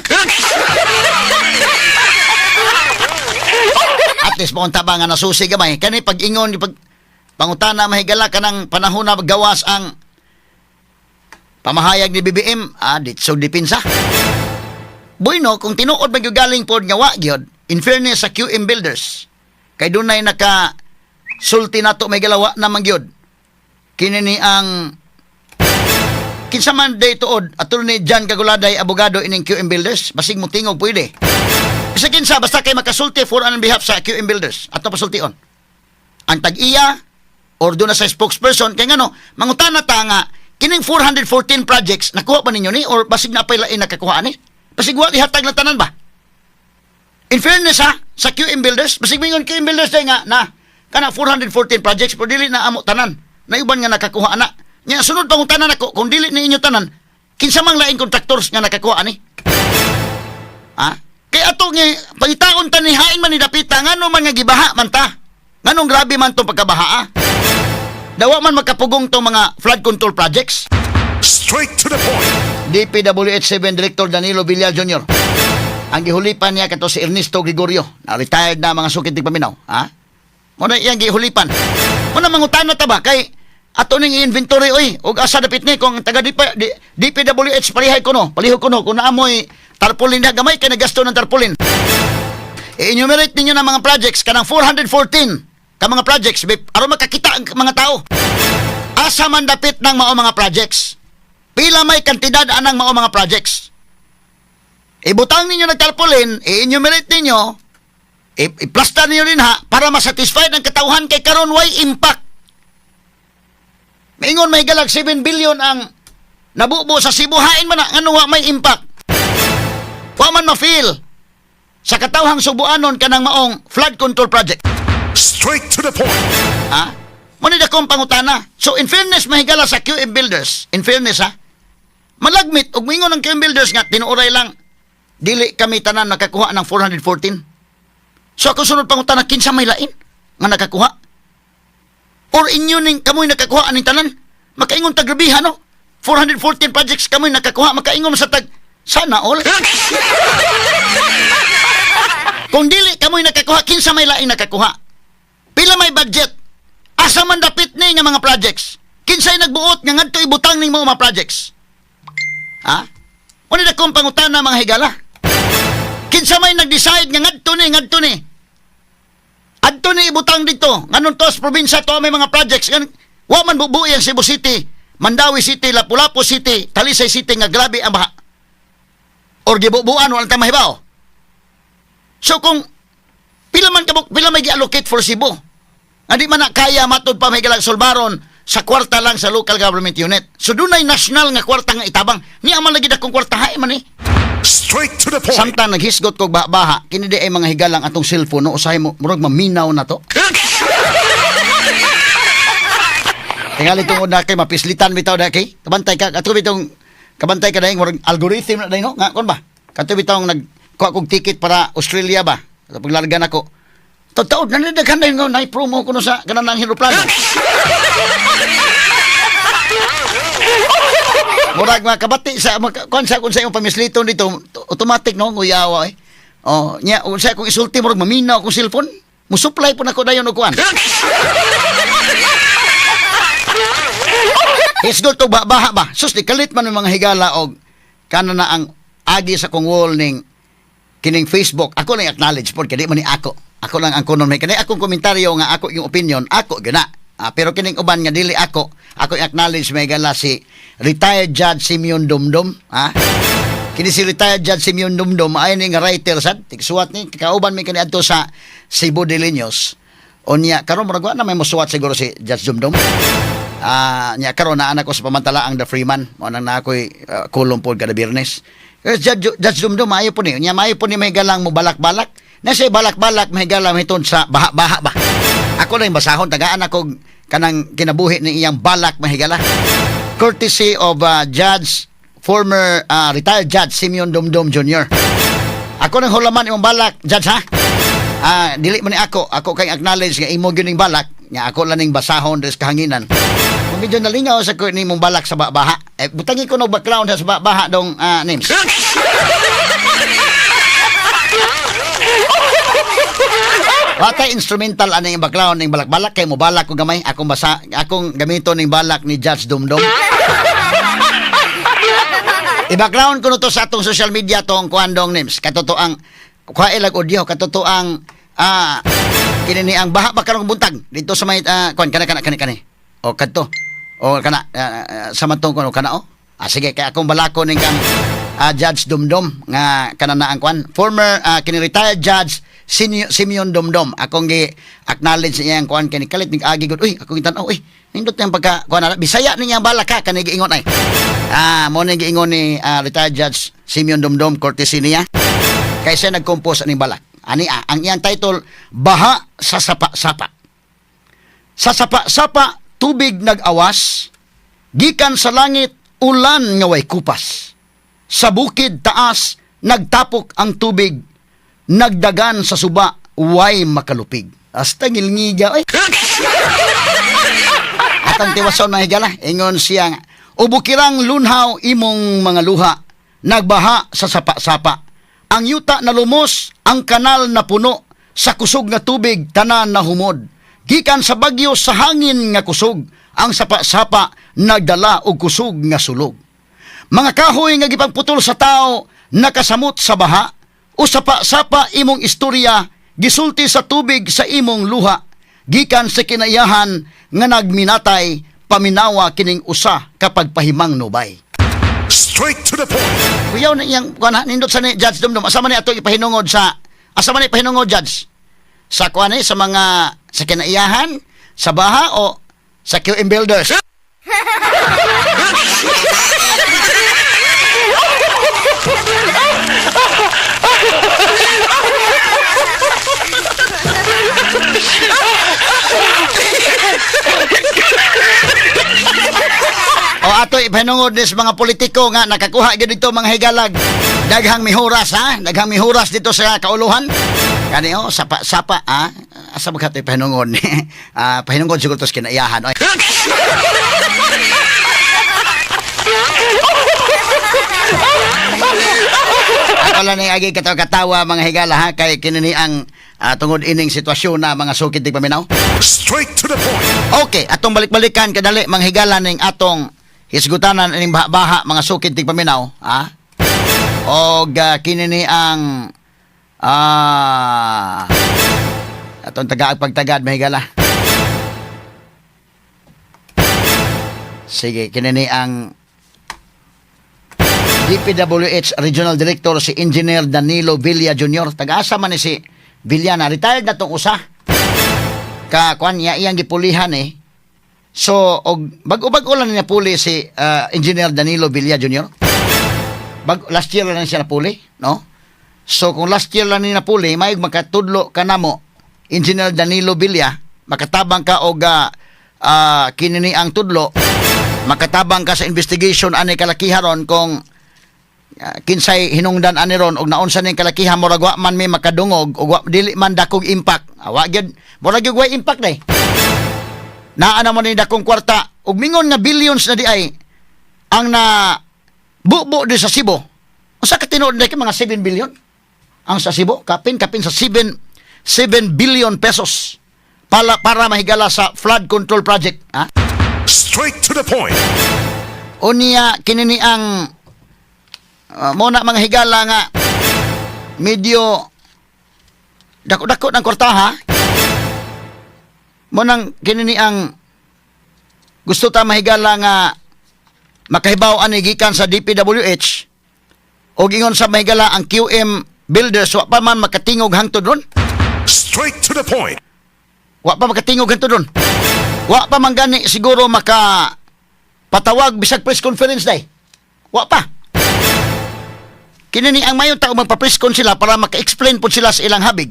At least maunta ba nga nasusi gamay kani pag-ingon pag pangutana mahigala kanang panahon na gawas ang pamahayag ni BBM ditso dipinsa. Bueno kung tinuod magyugaling pod nga wa gyud in fairness sa QM Builders kay dunay naka sulti nato mahigala wa na magyud kini ni ang kinsa man day tuod attorney John Caguladay abogado ining QM Builders basig mo tingog pwede. Bisa kinsa basta kay makasulti for on behalf sa QM Builders ato pasultion. Ang tag-iya or doon na sa spokesperson kay ngano mangutana ta nga kining 414 projects nakuha ba ninyo ni or basig na pa lain nakakuha ni? Basig wa ihatag na tanan ba? In fairness ha, sa QM Builders, basig mingon QM Builders day nga na kana 414 projects pero dili na amo tanan. Na iban nga nakakuha ana. Nya sunod pang tanan ako kung dili ni inyo tanan, kinsa mang lain contractors nga nakakuha ni? Ha? Kaya ato nga pangitaon ta ni hain man ni dapita ngano man nga gibaha man ta. Nganong grabe man tong pagkabaha. Dawa man makapugong tong mga flood control projects. Straight to the point. DPWH 7 Director Danilo Villar Jr. Ang gihulipan niya kato si Ernesto Gregorio, na retired na mga sukit ng paminaw. Ha? Muna iyang gihulipan. Muna mangutana ta ba kay ato ning inventory oy ug asa dapit ni kung taga DPWH palihog kuno kung naamoy tarpaulin na gamay kay nagasto ng tarpaulin. I-enumerate ninyo ng mga projects kanang 414 ka mga projects aron makakita ang mga tao. Asa man dapit ng mao mga projects. Pila may kantidad anang mao mga projects. Ibutang ninyo ng tarpaulin, i-enumerate ninyo, i-plaster ninyo rin ha, para masatisfy ng katauhan kay karon way impact. Maingon may galag 7 billion ang nabubo sa Cebu, hain man na, ano wa may impact. Wa man ma-feel sa katauhang Subuanon kanang maong flood control project. Straight to the point. Ha? Muna akong pangutana. So, in fairness, mahigala sa QM Builders, in fairness ha, malagmit, ug mingon ng QM Builders nga, tinuuray lang, dili kami tanan nakakuha ng 414. So, ako sunod pangutana, kinsa may lain nga nakakuha? Or inyo ning kamoy nakakuha aning tanan? Makaingon tagrabihan, no? 414 projects kamoy nakakuha, makaingon sa tag, sana all. Kung dili kamoy nakakuha, kinsa may lain nakakuha? Pila may budget? Asa man dapit ni nga mga projects? Kinsay nagbuot nga ngadto ibutang ning mga projects? Ha? Ano na kong pangutana mga higala? Kinsa may nag-decide nga ngadto ni? Adto ni ibutang dito. Nganong to sa probinsya to may mga projects. Wa man bubui ang Cebu City, Mandawi City, Lapu-Lapu City, Talisay City nga grabe ang baha. Or gibubuan wala ta mahibaw. So kung pila may gi-allocate for Cebu. Hindi man na kaya matod pa may galang solbaron sa kwarta lang sa local government unit. So dunay national nga kwarta nga itabang. Niya man lagi dakong kwarta hay man eh. Straight to the point. Samtang naghisgot kog baha, kini di ay mga higalang atong cellphone no usahay mo murag maminaw na to. Tingali tungod na kay mapislitan bitaw na kay. Kabantay ka ato bitong kabantay ka dahil murag algorithm na dahil no nga kon ba. Kato bitong nagkuha kog ticket para Australia ba. Paglargan ako. Taud na nadaghan na yung na-promo ko sa kanang hidroplano. Murag mga kabati sa kung sa yung pamisliton dito, automatic no, nguyawa eh. Oh, nya unsa kung isulti murag maminaw akong cellphone, musupply po nako dayon og kuan. Hisgot to baha ba? Sus di kalit man ng mga higala og kana na ang agi sa kong wall ning kining Facebook. Ako lang acknowledge po kadi man ni ako. Ako lang ang kunon may kanay akong komentaryo nga ako yung opinion, ako gina. Pero kining uban nga dili ako acknowledge may gala si retired Judge Simeon Dumdum, ha? Kini si retired Judge Simeon Dumdum ay ni nga writer sad, tigsuwat ni kauban may kani adto sa Cebu de Leños. Onya karon murag na may mosuwat siguro si Judge Dumdum. Nya karon na anak ko sa pamantalaang The Freeman, mo nang na ako'y kulong pod kada Biyernes. Judge Dumdum maayo po ni, nya maayo po ni may galang mo balak-balak. Nasa balak-balak mahigala hiton sa baha-baha ba. Ako na yung basahon, tagaan ako kanang kinabuhi ng iyang balak mahigala. Courtesy of former retired Judge Simeon Dumdum Jr. Ako nang hulaman yung balak, Judge ha? Dili mo ni ako kay acknowledge nga imo gyud ning balak, nga ako lang ning basahon des kahanginan. Kung medyo nalingaw sa ko ni mong balak sa baha. Butangi ko no background sa baha dong names. Watay instrumental ana yung background ning balak-balak kay mo balak ko gamay akong gamito ning balak ni Judge Dumdum. I-background ko no to sa atong social media tong kuandong names katotoang kuha ilag audio katotoang kinini ang baha ba karong buntag dito sa may kani o kadto o kana sa matong kuno kana o sige kay akong balako ning kang Judge Dumdum nga kanana ang former kini retired Judge Simeon Domdom. Akong gi-acknowledge niya ang kuan kani kalit nig-agi gud. Uy, akong gitan-aw, uy, nindot yang pagka kuan na Bisaya niya balak ka kani giingon ay. Mo ni giingon ni retired Judge Simeon Domdom courtesy niya. Kay siya nag-compose aning balak. Ani ang iyang title, Baha sa Sapa-Sapa. Sa sapa-sapa tubig nag-awas, gikan sa langit ulan nga way kupas. Sa bukid taas nagtapok ang tubig, nagdagan sa suba way makalupig. Hasta ngilngiga oy. Atang tiwason mga higala, ingon siya nga, ubukirang lunhaw imong mga luha, nagbaha sa sapa-sapa. Ang yuta na lumos, ang kanal na puno, sa kusog nga tubig tanan na humod. Gikan sa bagyo sa hangin nga kusog, ang sapa-sapa nagdala og kusog nga sulog. Mga kahoy nga gipagputol sa tao, nakasamot sa baha, o sapa-sapa imong istorya, gisulti sa tubig sa imong luha, gikan sa kinayahan nga nagminatay, paminawa kining usa kapag pahimang nubay. Straight to the point. Kuyaw na iyang kuan nindot sa ni Judge Dumdum. Asa man ni ato ipahinungod sa Judge? Sa kuan sa mga sa kinaiyahan, sa baha o sa QM Builders? O ato ipahinungod ni sa mga politiko nga nakakuha gyud dito mga higalag. Daghang mihuras daghang mihuras dito sa kauluhan. Kani sapa-sapa asa ba kato ipahinungod ni? Pahinungod siguro tos kinaiyahan. Oy. Ako lang ni agi katawa mga higala kay kinini ang tungod ining sitwasyon na mga sukid tig paminaw. Straight to the point. Okay, atong balik-balikan kadali mga higala ning atong hisgutanan ining baha mga sukid tig paminaw, og kinini ang atong tagaag pagtagad mga higala. Sige, kinini ang DPWH Regional Director si Engineer Danilo Villa Jr. Taga-asa man ni si Villa na retired na tong usa. Kuan niya iyang gipulihan So, og bag-o lang niya puli si Engineer Danilo Villa Jr. Last year lang siya napuli, no? So, kung last year lang niya napuli, may makatudlo ka namo, Engineer Danilo Villa, makatabang ka og kinini ang tudlo, makatabang ka sa investigation ani kalakiharon kung kinsay hinungdan ani ron og naunsa ning kalakihan murag wa man may makadungog og dili man dakog impact. Wa gyud murag gyud way impact day. Naa naman ni dakong kwarta ug mingon nga billions na di ay ang na bubo di sa Cebu. Usa ka tinuod na mga 7 billion ang sa Cebu, kapin sa 7 billion pesos para mahigala sa flood control project, Straight to the point. Unya kinini ang muna mga higala nga medyo dako-dako ng kwarta Munang kinini ang gusto ta mahigala nga makahibaw ani gikan sa DPWH o gingon sa mahigala ang QM Builders wa pa man makatingog hangtod ron. Straight to the point. Wa pa makatingog hangtod ron. Wa pa man gani siguro maka patawag bisag press conference day. Wa pa. Kinini ang mayon tao magpa-press con sila para maka-explain po sila sa ilang habig.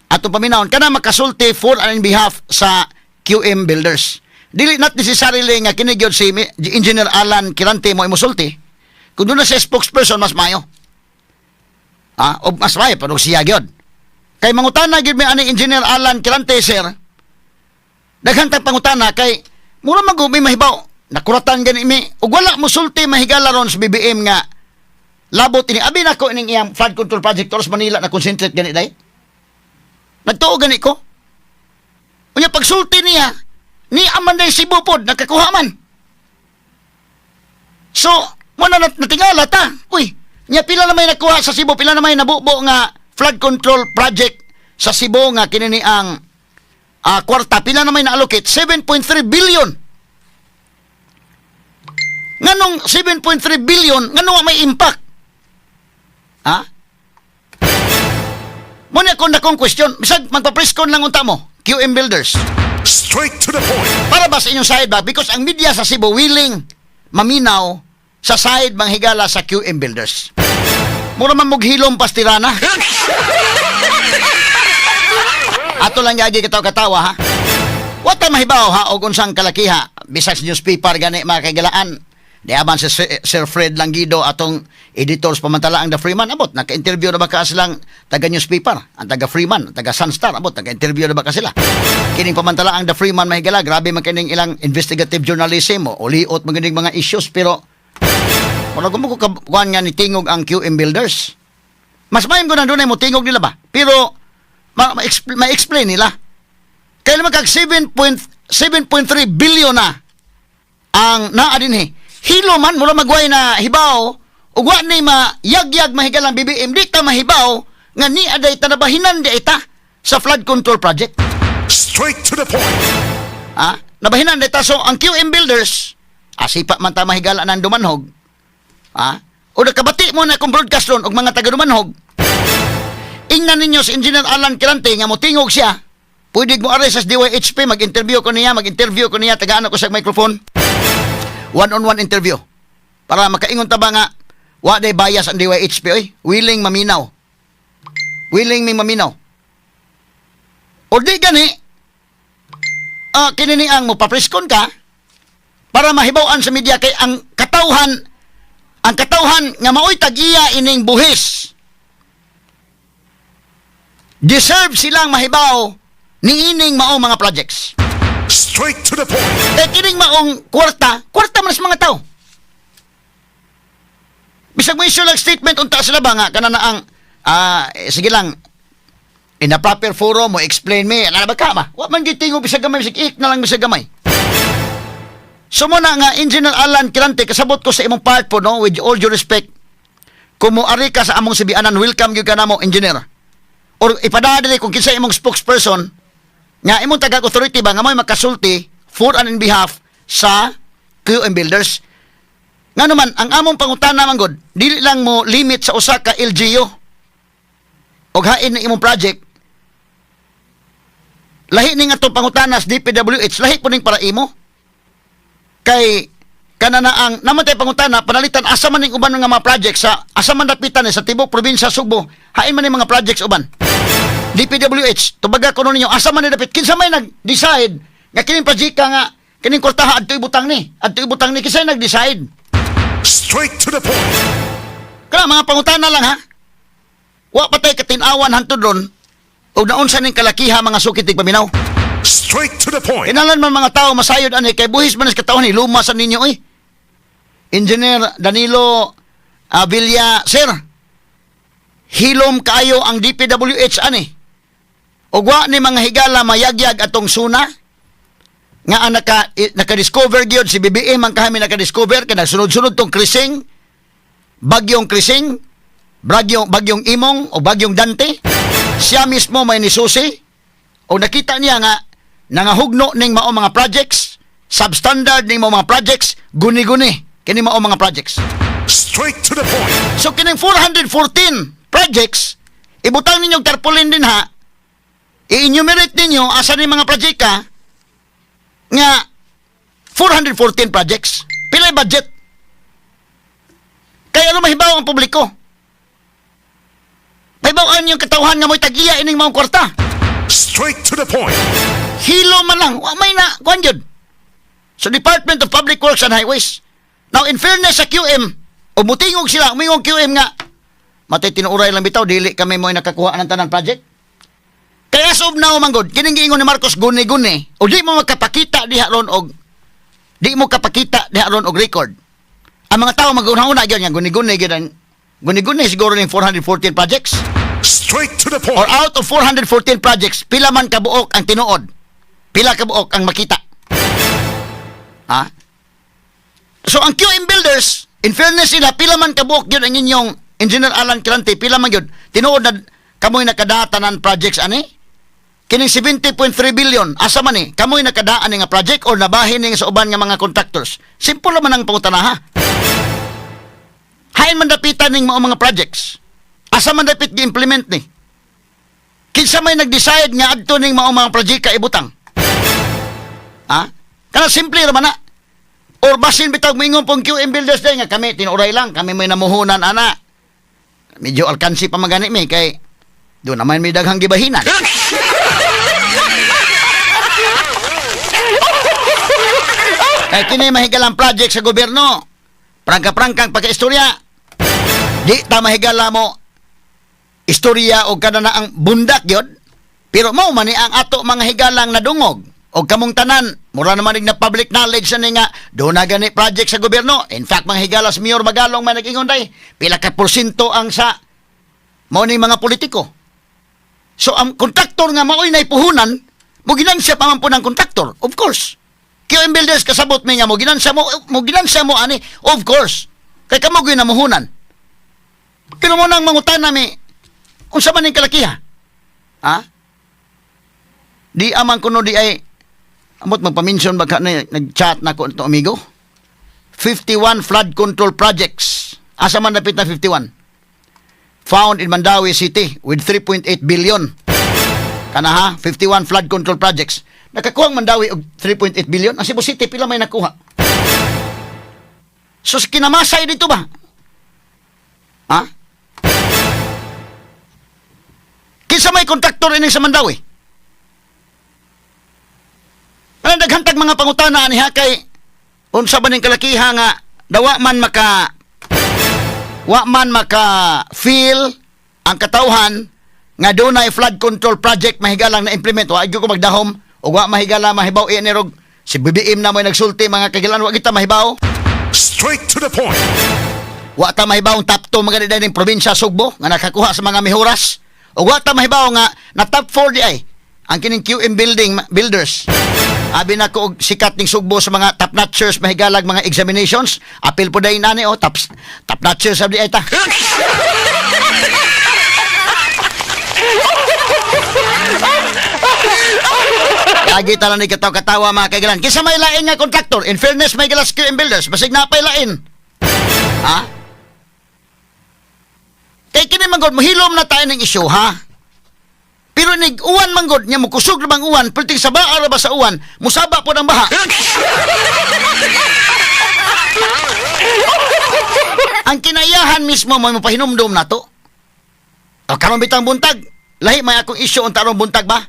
Atong paminawon kana makasulti for and in behalf sa QM Builders. Dili not necessarily nga kini gyud si Engineer Alan Kirante mo imusulti. Kung doon na siya spokesperson mas mayo. O mas mayo pero siya gyud. Kay mangutana gyud mi ani Engineer Alan Kirante sir. Daghang tang pangutana kay mura magumi mahibaw. Nakuratan gani mi ug wala musulti mahigala ron sa BBM nga labot ini abi nako ining iyang flood control project Toros Manila na concentrate gani day. Nagtuo gani ko. Unya pagsulti niya, ni Amanday Cebu pod nakakuha man. So, mo na natingala ta. Uy, nya pila na may nakuha sa Cebu, pila na may nabubo nga flood control project sa Cebu nga kinini ang kwarta, pila na may na-allocate 7.3 billion. Nganong 7.3 billion, nganong may impact? Muna ko na kong question, bisag magpa-preskon lang unta mo, QM Builders. Straight to the point. Para ba sa inyong side ba? Because ang media sa Cebu willing maminaw sa side mga higala sa QM Builders. Mura man mughilom pastirana. Ato lang yagi katawa-katawa ha. Wata mahibaw ha og unsang kalakiha bisag newspaper gani mga kagalaan. Di aban si Sir Fred Langido atong editors pamantala ang The Freeman abot naka-interview na ba ka silang taga newspaper, ang taga Freeman, taga Sunstar abot naka-interview na ba ka sila. Kining pamantala ang The Freeman mahigala, grabe man kining ilang investigative journalism o liot maganing mga issues pero wala ko mo kuan nga ni tingog ang QM Builders. Mas maayong ko na doon ay mo tingog nila ba? Pero ma-explain nila. Kaya naman kag 7.3 billion na ang naadinhi. Hilo man, mula magway na hibaw, ug wa ni mayagyag mahigalang BBM, di ta mahibaw, nga ni aday ta nabahinan di ita sa flood control project. Straight to the point. Nabahinan di ta. So, ang QM Builders, asipa man ta mahigala ng Dumanhog, o nakabati mo na kung broadcast ron, og mga taga Dumanhog, ingnan ninyo si Engineer Alan Kirante, nga mo tingog siya, pwede mo aray sa DYHP, mag-interview ko niya, tagaan ako sa microphone. One-on-one interview. Para makaingon ta ba nga, wa day bias ang DYHP, oy. Willing maminaw. Willing may maminaw. O di gani, kinini ang mupapreskon ka, para mahibawan sa media kay ang katawhan nga maoy tag-iya ining buhis. Deserve silang mahibaw ni ining mao mga projects. Straight to the point. Kaya kining maong kwarta man sa mga tao. Bisag mo issue lang statement unta sila ba nga kanana ang sige lang in a proper forum mo explain me ana ba ka ba? Wa man gitingo bisag gamay bisag ik na lang bisag gamay. So mo na nga Engineer Alan Kirante kasabot ko sa imong part po no with all due respect. Kung mo ari ka sa among sibianan welcome gyud ka namo engineer. Or ipadadali kung kinsa imong spokesperson nga imong taga-authority ba nga may makasulti for and in behalf sa QM Builders. Nga naman, ang among pangutana man god, dili lang mo limit sa usa ka LGU og hain ni imong project. Lahi ning atong pangutana sa DPWH, lahi po ning para imo. Kay kanana ang naman tay pangutana panalitan asa man ning uban nga mga project sa asa man dapitan sa tibok probinsya Subo, hain man ning mga projects uban. DPWH, tubaga ko ninyo, asa man nidapit, kinsa may nag-decide, nga kining projika nga, kining kortaha, adto ibutang ni, kinsa nag-decide. Straight to the point. Kaya mga pangutana lang ha, wa patay katinawan hantod ron, o naunsa ning kalakiha mga sukitig paminaw. Straight to the point. Kinalan man mga tao masayod ani, kay buhis man sa katawhan ni, lumasan ninyo eh. Engineer Danilo Villa, sir, hilom kayo ang DPWH ani. Ugwa ni mga higala mayagyag atong suna nga ang naka-discover gyud si BBM ang kami naka-discover kay sunod-sunod tong krising, bagyong krising, bagyong imong o bagyong Dante. Siya mismo may nisusi o nakita niya nga nangahugno ning mao mga projects, substandard ning mao mga projects, guni-guni kini mao mga projects. Straight to the point. So kining 414 projects ibutang ninyong tarpaulin din ha. I-enumerate ninyo asa ni mga projeka nga 414 projects. Pilay budget. Kaya ano mahibaw ang publiko? Mahibawaan yung katawhan nga mo'y tag-iya ining mga kwarta. Straight to the point. Hilo man lang. May na, kuhan yun. So Department of Public Works and Highways. Now in fairness sa QM, umutingog sila, umingog QM nga, matay tinuuray lang bitaw, dili kami mo'y nakakuha ng tanan project. Kaya sa ubnaw manggod, kining giingon ni Marcos guni-guni, o di mo magkapakita diha ron og record. Ang mga tao mag-una-una gyud nga guni-guni gyud ang guni-guni siguro ning 414 projects. Straight to the Or point. out of 414 projects, pila man kabuok ang tinuod? Pila kabuok ang makita? Ha? So ang QM Builders, in fairness sila, pila man kabuok yun ang inyong Engineer Alan Kirante, pila man yun, tinuod na kamoy nakadatanan projects ani? Kining 70.3 billion, asa man ni? Kamoy nakadaan nga project or nabahin ni sa uban nga mga contractors? Simple naman ang pangutanaha. Hain man dapitan ning mga projects. Asa man dapit gi-implement ni? Kinsa may nag-decide nga adto ning mga project ka ibutang? Ha? Kana simple ra man na. Or basin bitag moingon pong QM Builders day nga kami tinuray lang, kami may namuhunan ana. Medyo alkansi pa magani mi kay do naman may daghang gibahinan. Kay kini mahigalang project sa gobyerno. Prangka-prangkang pagkaistorya. Di ta mahigala mo istorya o kada na ang bundak yun. Pero mao man ni ang ato mga higalang nadungog. O kamong tanan, mura naman na public knowledge na nga, doon na gani project sa gobyerno. In fact, mga higalas Mayor Magalong man nag-ingon day, pila ka porsyento ang sa mao ni mga politiko. So, ang kontraktor nga mao'y na ipuhunan, mo ginansya pa man po ng kontraktor. Of course. QM Builders kasabot mi nga mo ginansya mo ani, of course. Kay kamo gyud namuhunan. Pero mo nang mangutan nami, unsa man ning kalakiha? Ha? Di amang kuno di ay amot magpa-mention baka na nag-chat na ko ito amigo. 51 flood control projects. Asa man dapit na 51? Found in Mandawi City with 3.8 billion. Kana ha, 51 flood control projects. Nakakuha ang Mandawi og 3.8 billion. Ang Cebu City pila may nakuha. So kinamasay dito ba? Ha? Kinsa may kontraktor ini sa Mandawi? Ang daghantag mga pangutana niha kay unsa ba ning kalakiha nga dawa man maka feel ang katawhan nga dunay flood control project mahigalang na implement wa gyud ko magdahom ug wa mahigala mahibaw ni rog si BBM na mo nagsulti mga kagilan wa kita mahibaw Straight to the point. wa ta mahibaw ang top 2 mga dining probinsya Sugbo nga nakakuha sa mga mihuras ug wa ta mahibaw nga na top 4 di ay ang kining QM Builders. Abi na ko og sikat ning Sugbo sa mga top notchers mahigalag mga examinations. Apil po dayon nani top notchers abdi ay ta. Lagi talang ni katawa mga kaigalan. Kinsa may lain nga kontraktor? In fairness may galas QM Builders basig napay lain. Ha? Kay kini man gud mohilom na tayo ning issue ha. Pero uwan manggod niya mo kusog na bang uwan, pulting sa ba ba sa uwan, musaba po ng baha. Ang kinayahan mismo mo mapahinumdum na to. O karon bitang buntag, lahi may akong issue unta arong buntag ba?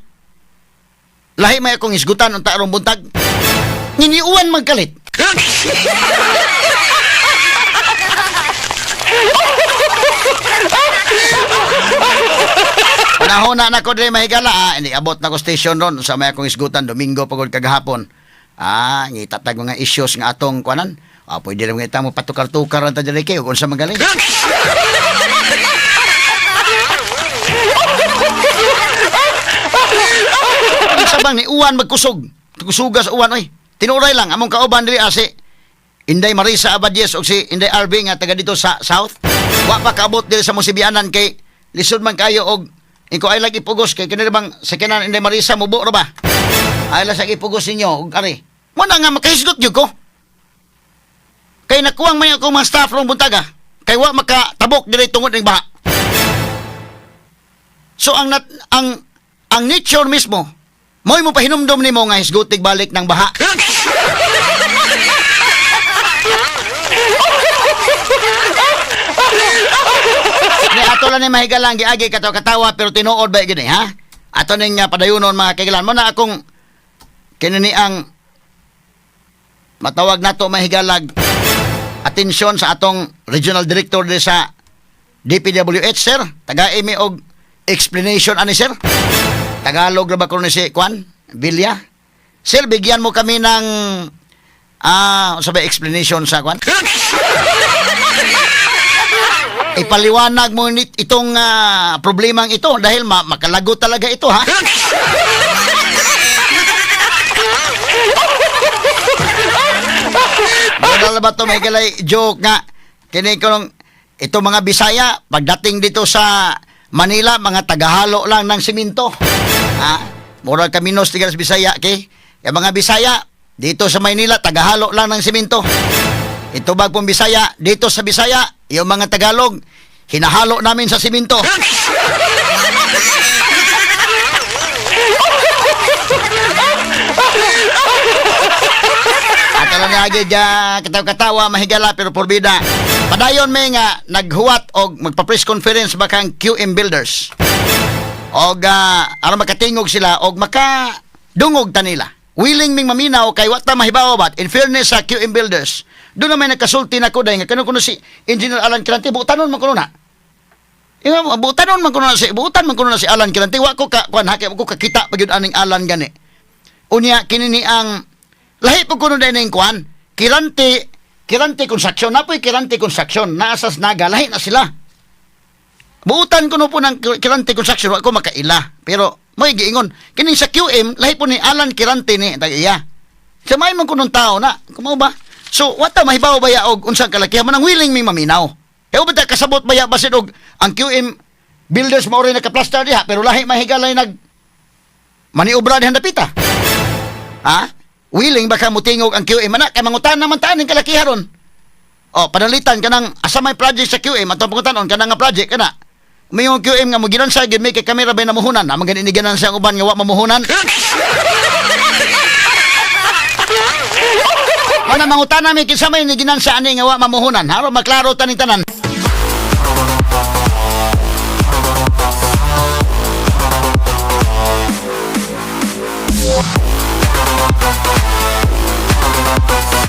Lahi may akong isgutan unta arong buntag. Nginiuwan magkalit. Panahon na ko dili mahigala, hindi abot na ko station ron sa may akong isgutan Domingo pagod kagahapon. Ngitatag mga issues nga atong kuanan. Pwede rin kita mo patukar-tukar ang tadjali kayo kung sa magaling. Sabang ni uwan magkusog. Kusuga sa uwan oy. Tinuray lang among kauban diri ase. Inday Marisa Abadies o si Inday RB nga taga dito sa South. Wa pa kaabot diri sa Musibianan kay lisod man kayo og iko ay lagi pugos kay kini bang sa kanan Inday Marisa mubo ra ba? Ay la sa ipugos ninyo og ari. Mo na nga makahisgot gyud ko. Kay nakuwang may ako mga staff rong buntaga. Kay wa makatabok diri tungod ning baha. So ang nature mismo mo'y mo pahinumdom nimo nga hisgutig balik ng baha. Ni ato lang ni mahigalang giagi katawa pero tinuod ba gini ha? Ato ning padayunon mga kaigalan mo na akong kinini ang matawag nato mahigalag atensyon sa atong regional director di sa DPWH sir. Taga-imi og explanation ani sir. Tagalog ra ba ko ni si Kwan Villa? Sir, bigyan mo kami ng sabay explanation sa Kwan. Ipaliwanag mo itong problemang ito dahil makalago talaga ito ha. Wala ba ito may galay joke nga kini ko ito mga Bisaya pagdating dito sa Manila mga tagahalo lang ng simento. Mura kaminos tigas Bisaya kay yung mga Bisaya dito sa Maynila tagahalo lang ng simento. Ito bagpong Bisaya dito sa Bisaya yung mga Tagalog hinahalo namin sa simento. niagi katawa mahigala pero porbida. Padayon may nga naghuwat og magpa-press conference bakang QM Builders. Og aron makatingog sila og makadungog ta nila. Willing ming maminaw kay wa ta mahibaw bat in fairness sa QM Builders. Doon na may nagkasulti na ko dahil nga kuno si Engineer Alan Kirante butanon man kuno na. Butanon man kuno na si Alan Kirante wa ko kuan hake ko kakita pagyud aning Alan gani. Unya kinini ang lahi po kuno dahil ng kuan Kirante Construction na po'y Kirante Construction naasas naga lahi na sila. Buutan kuno po ng Kirante Construction wa ko makaila pero mo'y giingon kining sa QM lahi po ni Alan Kirante ni tagiya. Sa may man kunong tao na kumaw ba? So, wata mahibaw baya og unsang kalakihan man ang willing may maminaw. E ba ta kasabot baya basid og ang QM Builders mao rin naka-plaster diha pero lahi mahigalay nag maniobra dihan dapita. Ha? Willing baka mutingog ang QM ana kay mangutan naman taan ning kalakihan ron. O panalitan kanang asa may project sa QM atong pangutanon kanang nga project kana. Mayong QM nga mo ginansa gid may kay kamera bay namuhunan na maganiganigan sa uban nga wa mamuhunan. Ana mangutan nami kinsa may ni ginansa ani nga wa mamuhunan. Haro maklaro taning tanan.